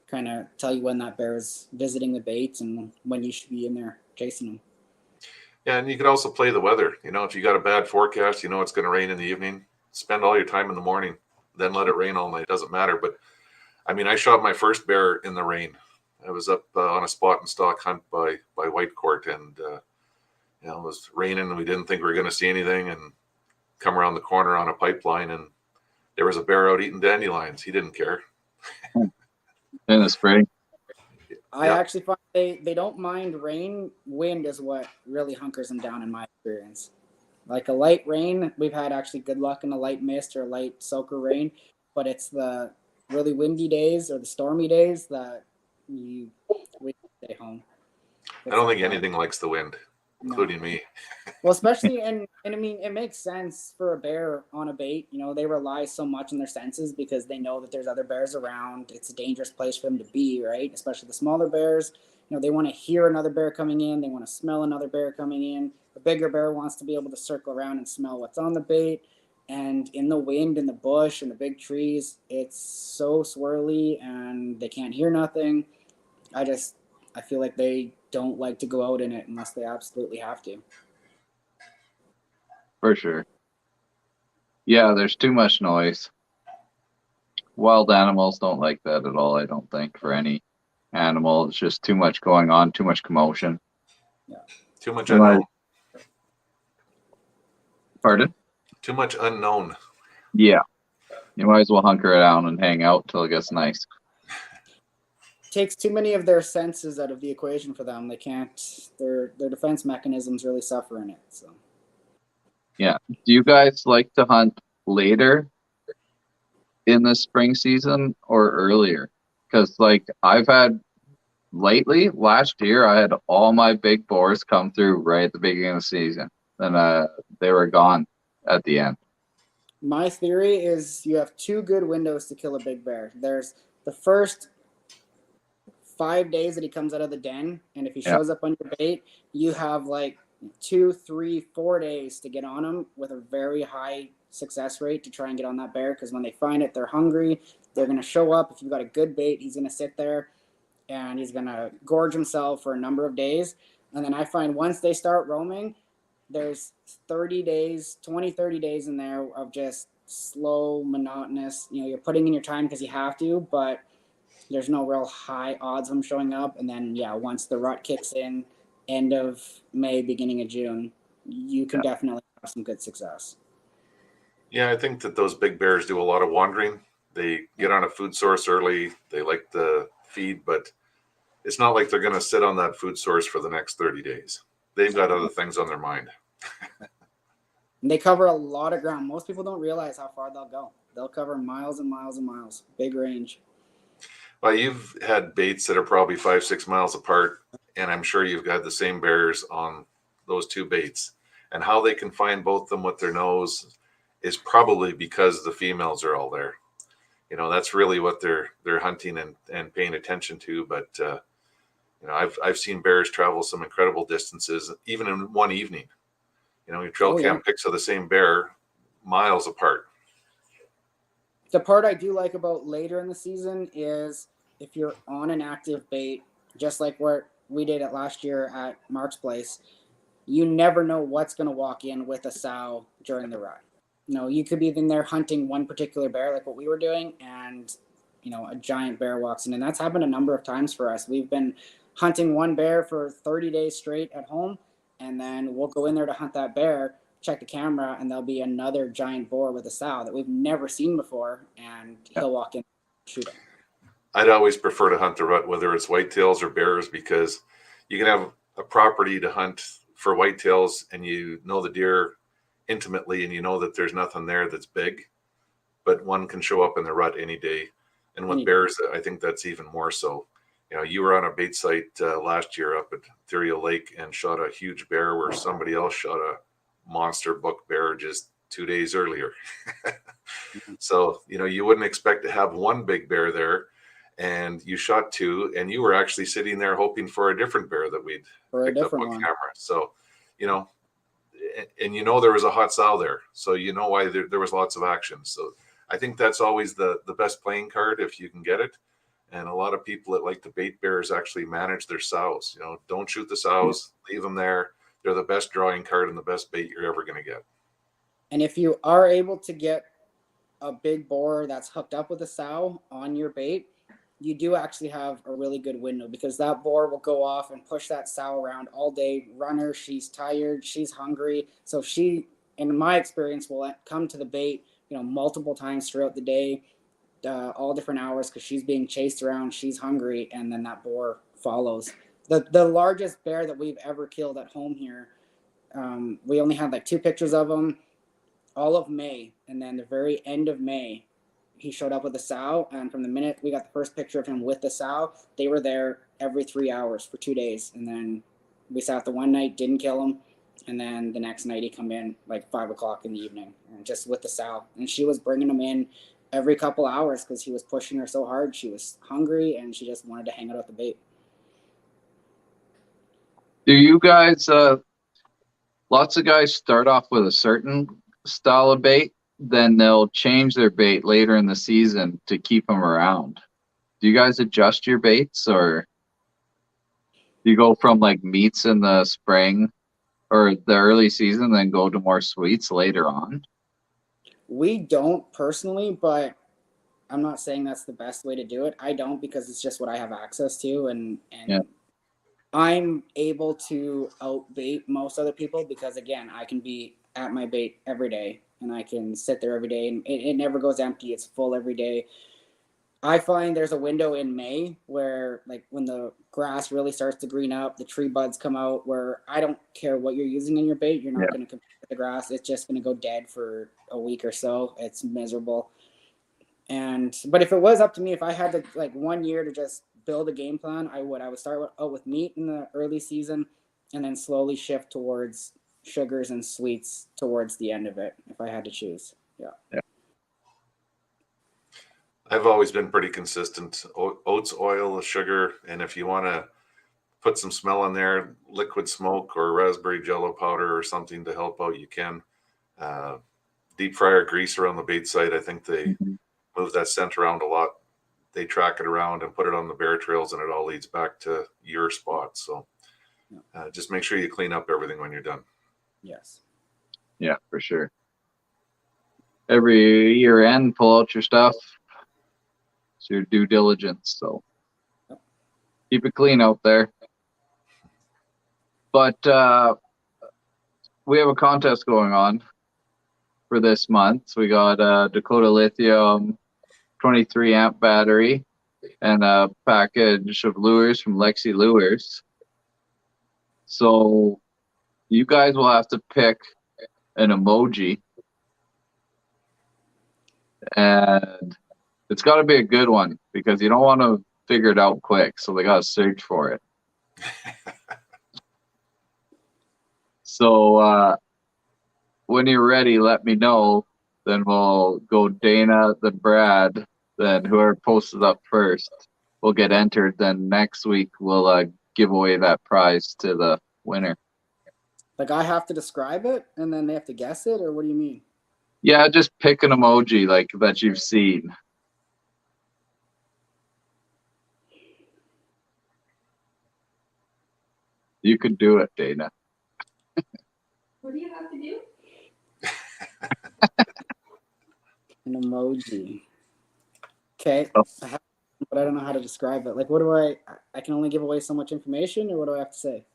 kind of tell you when that bear is visiting the bait and when you should be in there chasing them. Yeah, and you could also play the weather. If you got a bad forecast, it's going to rain in the evening. Spend all your time in the morning, then let it rain all night. It doesn't matter. But I mean, I shot my first bear in the rain. I was up on a spot and stock hunt by Whitecourt, and it was raining, and we didn't think we were going to see anything. And come around the corner on a pipeline, and there was a bear out eating dandelions. He didn't care. In the spring. I actually find they don't mind rain. Wind is what really hunkers them down in my experience. Like a light rain, we've had actually good luck in a light mist or a light soaker rain, but it's the really windy days or the stormy days that we stay home. I don't think anything likes the wind, including me. Well, especially and I mean, it makes sense for a bear on a bait. They rely so much on their senses because they know that there's other bears around. It's a dangerous place for them to be, right? Especially the smaller bears. They want to hear another bear coming in. They want to smell another bear coming in. A bigger bear wants to be able to circle around and smell what's on the bait. And in the wind, in the bush, in the big trees, it's so swirly and they can't hear nothing. I feel like they don't like to go out in it unless they absolutely have to. For sure. Yeah, there's too much noise. Wild animals don't like that at all, I don't think, for any animal. It's just too much going on, too much commotion. Yeah. Too much unknown. Pardon? Too much unknown. Yeah. You might as well hunker it down and hang out till it gets nice. Takes too many of their senses out of the equation for them. They can't. Their defense mechanisms really suffer in it. So. Yeah. Do you guys like to hunt later in the spring season or earlier? Because I've had lately, last year, I had all my big boars come through right at the beginning of the season, and they were gone at the end. My theory is you have two good windows to kill a big bear. There's the first 5 days that he comes out of the den, and if he shows up on your bait, you have 2, 3, 4 days to get on him with a very high success rate to try and get on that bear, because when they find it, they're hungry. They're going to show up. If you've got a good bait, he's going to sit there and he's going to gorge himself for a number of days. And then I find once they start roaming, there's 30 days in there of just slow, monotonous. You're putting in your time because you have to, but there's no real high odds of them showing up. And then, once the rut kicks in, end of May, beginning of June, you can definitely have some good success. Yeah, I think that those big bears do a lot of wandering. They get on a food source early. They like the feed, but it's not like they're going to sit on that food source for the next 30 days. They've got other things on their mind. And they cover a lot of ground. Most people don't realize how far they'll go. They'll cover miles and miles and miles. Big range. Well, you've had baits that are probably 5-6 miles apart, and I'm sure you've got the same bears on those two baits. And how they can find both of them with their nose is probably because the females are all there. That's really what they're hunting and paying attention to. But I've seen bears travel some incredible distances, even in one evening. We trail cam pics of the same bear miles apart. The part I do like about later in the season is if you're on an active bait, just like what we did it last year at Mark's place, you never know what's going to walk in with a sow during the rut. You could be in there hunting one particular bear like what we were doing, and a giant bear walks in. And that's happened a number of times for us. We've been hunting one bear for 30 days straight at home, and then we'll go in there to hunt that bear, check the camera, and there'll be another giant boar with a sow that we've never seen before, and he'll walk in and shoot him. I'd always prefer to hunt the rut, whether it's whitetails or bears, because you can have a property to hunt for whitetails and the deer intimately, and that there's nothing there that's big, but one can show up in the rut any day. And with bears, I think that's even more so. You were on a bait site last year up at Ethereal Lake and shot a huge bear where somebody else shot a monster buck bear just 2 days earlier. So, you wouldn't expect to have one big bear there, and you shot two, and you were actually sitting there hoping for a different bear that we'd picked up on camera. So, and there was a hot sow there. So why there was lots of action. So I think that's always the best playing card if you can get it. And a lot of people that like the bait bearers actually manage their sows. You know, don't shoot the sows, leave them there. They're the best drawing card and the best bait you're ever going to get. And if you are able to get a big boar that's hooked up with a sow on your bait, you do actually have a really good window, because that boar will go off and push that sow around all day. Runner, she's tired, she's hungry. So she, in my experience, will come to the bait, multiple times throughout the day, all different hours, because she's being chased around, she's hungry, and then that boar follows. The largest bear that we've ever killed at home here, we only had like 2 pictures of him all of May, and then the very end of May, he showed up with a sow, and from the minute we got the first picture of him with the sow, they were there every 3 hours for 2 days. And then we sat the one night, didn't kill him, and then the next night he come in like 5 o'clock in the evening, and just with the sow, and she was bringing him in every couple hours because he was pushing her so hard. She was hungry and she just wanted to hang out at the bait. Do you guys, lots of guys start off with a certain style of bait, then they'll change their bait later in the season to keep them around. Do you guys adjust your baits, or do you go from like meats in the spring or the early season, then go to more sweets later on? We don't personally, but I'm not saying that's the best way to do it. I don't, because it's just what I have access to, and Yeah. I'm able to outbait most other people because, again, I can be at my bait every day, and I can sit there every day, and it never goes empty. It's full every day. I find there's a window in May where, like, when the grass really starts to green up, the tree buds come out, where I don't care what you're using in your bait. You're not going to compete with the grass. It's just going to go dead for a week or so. It's miserable. But if it was up to me, if I had to, like, 1 year to just build a game plan, I would start out with meat in the early season, and then slowly shift towards sugars and sweets towards the end of it, if I had to choose. Yeah. I've always been pretty consistent. Oats, oil, sugar, and if you want to put some smell in there, liquid smoke or raspberry jello powder or something to help out, you can. Deep fryer grease around the bait site. I think they move that scent around a lot. They track it around and put it on the bear trails, and it all leads back to your spot. So just make sure you clean up everything when you're done. Yes. Yeah, for sure. Every year end, pull out your stuff. It's your due diligence. So keep it clean out there. But we have a contest going on for this month. We got a Dakota Lithium 23 amp battery and a package of lures from Lexi Lures. So you guys will have to pick an emoji, and it's got to be a good one because you don't want to figure it out quick. So they got to search for it. So when you're ready, let me know. Then we'll go Dana, then Brad, then whoever posted up first will get entered. Then next week we'll give away that prize to the winner. Like, I have to describe it and then they have to guess it, or what do you mean? Yeah, just pick an emoji like that you've seen. You could do it, Dana. What do you have to do? An emoji. Okay. Oh. But I don't know how to describe it. Like, what do I can only give away so much information, or what do I have to say?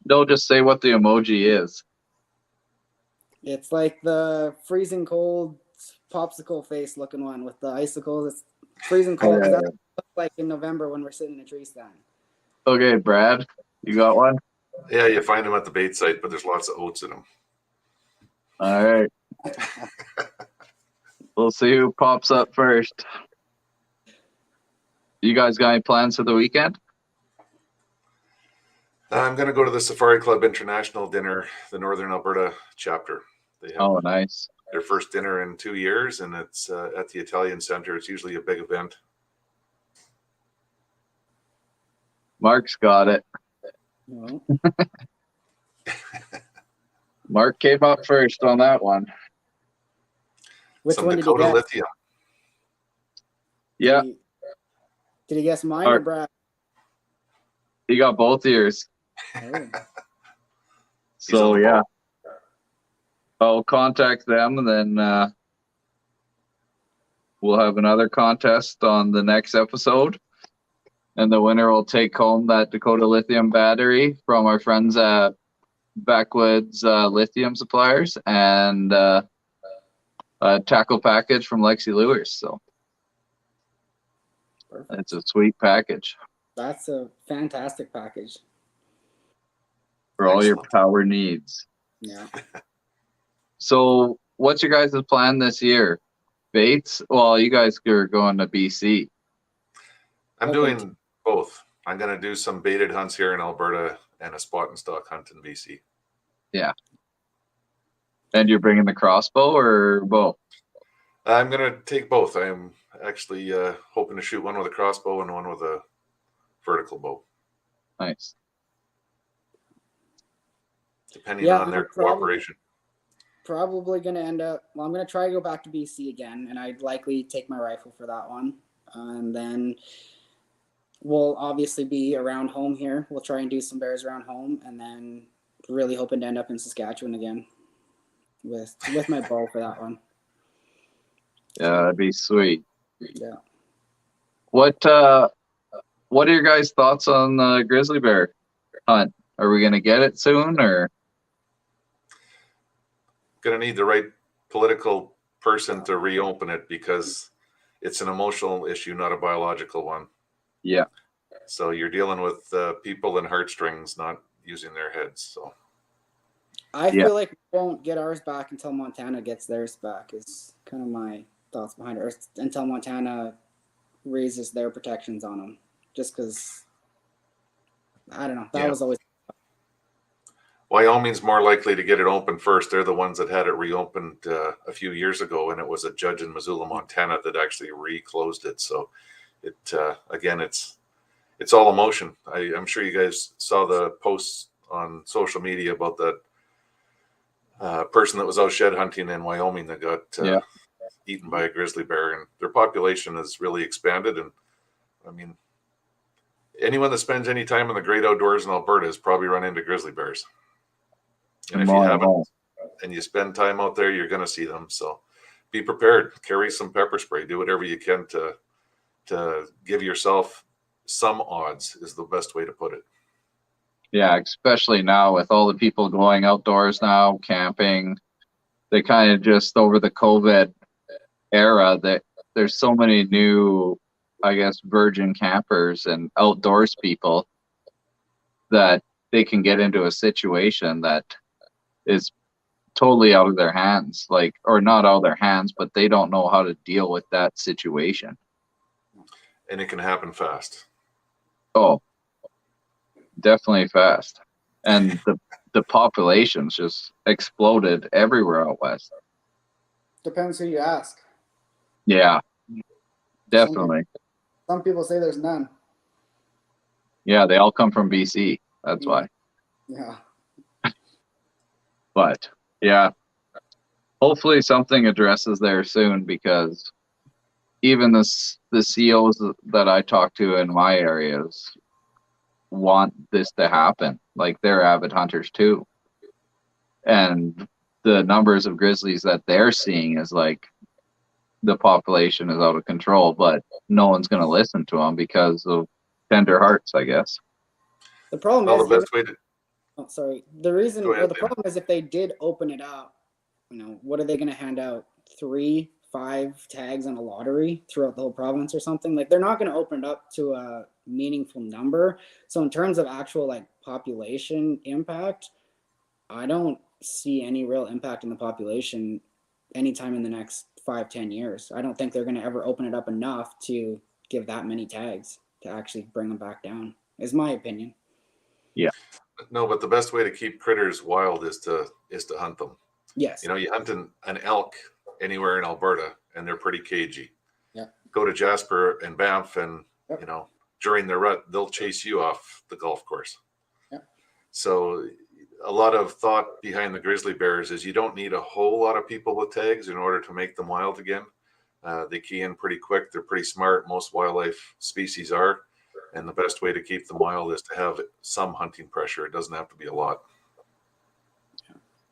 Don't just say what the emoji is. It's like the freezing cold popsicle face looking one with the icicles. It's freezing cold. Yeah. That's what it looks like in November when we're sitting in a tree stand. Okay, Brad, you got one? Yeah, you find them at the bait site, but there's lots of oats in them. All right. We'll see who pops up first. You guys got any plans for the weekend? I'm going to go to the Safari Club International dinner, the Northern Alberta chapter. They have Oh, nice. their first dinner in 2 years, and it's at the Italian Center. It's usually a big event. Mark's got it. No. Mark came up first on that one. Which Some one did you Dakota get? Lithium. Yeah. Did he guess mine or Brad? You got both ears. Oh. He's on So the yeah, ball. I'll contact them, and then we'll have another contest on the next episode. And the winner will take home that Dakota lithium battery from our friends at Backwoods Lithium Suppliers, and a tackle package from Lexi Lewis. So Perfect. it's a sweet package That's a fantastic package. for all your Excellent. power needs. Yeah. So what's your guys' plan this year? Baits? Well, you guys are going to BC. I'm Okay. doing both. I'm going to do some baited hunts here in Alberta and a spot and stock hunt in BC. And you're bringing the crossbow or bow? I'm going to take both. I'm actually hoping to shoot one with a crossbow and one with a vertical bow, Nice. depending Yeah, on their I'm cooperation. probably going to end up, well, I'm going to try to go back to BC again, and I'd likely take my rifle for that one. And then we'll obviously be around home here. We'll try and do some bears around home, and then really hoping to end up in Saskatchewan again with my bow for that one. Yeah, that'd be sweet. Yeah. What are your guys' thoughts on the grizzly bear hunt? Are we gonna get it soon, or? Going to need the right political person to reopen it because it's an emotional issue, not a biological one. Yeah. So you're dealing with people and heartstrings, not using their heads. So I Yeah. feel like we won't get ours back until Montana gets theirs back, is kind of my thoughts behind it. Or until Montana raises their protections on them. Just because, I don't know. That Yeah. was always. Wyoming's more likely to get it open first. They're the ones that had it reopened a few years ago, and it was a judge in Missoula, Montana, that actually reclosed it. So it again, it's all emotion. I'm sure you guys saw the posts on social media about that person that was out shed hunting in Wyoming that got Yeah. eaten by a grizzly bear, and their population has really expanded. And I mean, anyone that spends any time in the great outdoors in Alberta has probably run into grizzly bears. And if you haven't, and you spend time out there, you're going to see them. So be prepared. Carry some pepper spray. Do whatever you can to give yourself some odds, is the best way to put it. Yeah, especially now with all the people going outdoors now, camping. They kind of just over the COVID era that there's so many new, I guess, virgin campers and outdoors people that they can get into a situation that is totally out of their hands, like, or not out of their hands, but they don't know how to deal with that situation. And it can happen fast. Oh, definitely fast. And the population's just exploded everywhere out west. Depends who you ask. Yeah, definitely. Some people say there's none. Yeah, they all come from BC. That's why. Yeah. But yeah, hopefully something addresses there soon, because even the COs that I talk to in my areas want this to happen. Like, they're avid hunters too. And the numbers of grizzlies that they're seeing is like the population is out of control, but no one's going to listen to them because of tender hearts, I guess. The problem Well, is, the best way to oh, sorry. The reason, Go ahead, or the Tim. problem is, if they did open it up, what are they going to hand out? 3, 5 tags on a lottery throughout the whole province or something? Like, they're not going to open it up to a meaningful number. So in terms of actual like population impact, I don't see any real impact in the population anytime in the next 5-10 years. I don't think they're going to ever open it up enough to give that many tags to actually bring them back down, is my opinion. No, but the best way to keep critters wild is to hunt them. Yes. You know, you hunt an elk anywhere in Alberta, and they're pretty cagey. Yeah. Go to Jasper and Banff, and Yep. you know, during the rut, they'll chase you off the golf course. Yep. So a lot of thought behind the grizzly bears is you don't need a whole lot of people with tags in order to make them wild again. They key in pretty quick. They're pretty smart. Most wildlife species are. And the best way to keep them wild is to have some hunting pressure. It doesn't have to be a lot.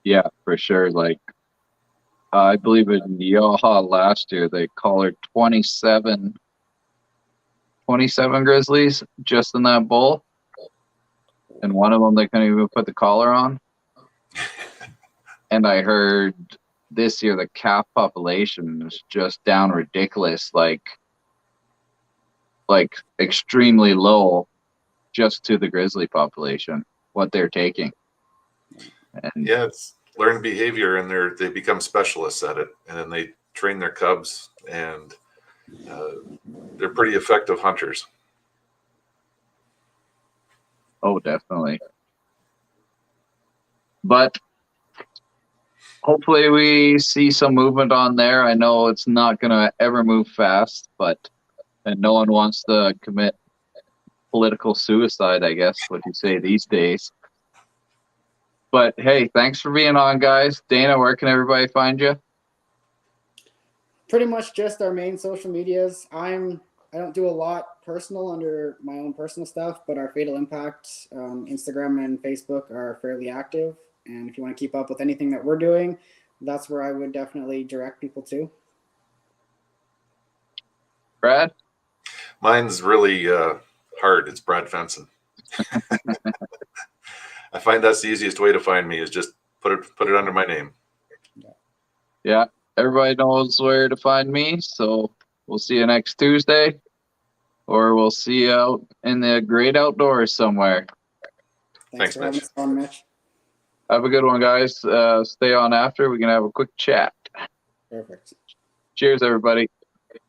Yeah, for sure. Like, I believe in Yaha last year, they collared 27 grizzlies just in that bull. And one of them, they couldn't even put the collar on. And I heard this year the calf population is just down ridiculous, like extremely low just to the grizzly population, what they're taking. And yeah, it's learned behavior, and they become specialists at it, and then they train their cubs, and they're pretty effective hunters. oh, definitely. But hopefully we see some movement on there. I know it's not going to ever move fast, and no one wants to commit political suicide, I guess, what you say these days. But hey, thanks for being on, guys. Dana, where can everybody find you? Pretty much just our main social medias. I don't do a lot personal under my own personal stuff, but our Fatal Impact Instagram and Facebook are fairly active. And if you want to keep up with anything that we're doing, that's where I would definitely direct people to. Brad? Mine's really hard. It's Brad Fenson. I find that's the easiest way to find me, is just put it under my name. Yeah, everybody knows where to find me. So we'll see you next Tuesday, or we'll see you out in the great outdoors somewhere. Thanks, for having Mitch. us on, Mitch. Have a good one, guys. Stay on after. We can have a quick chat. Perfect. Cheers, everybody.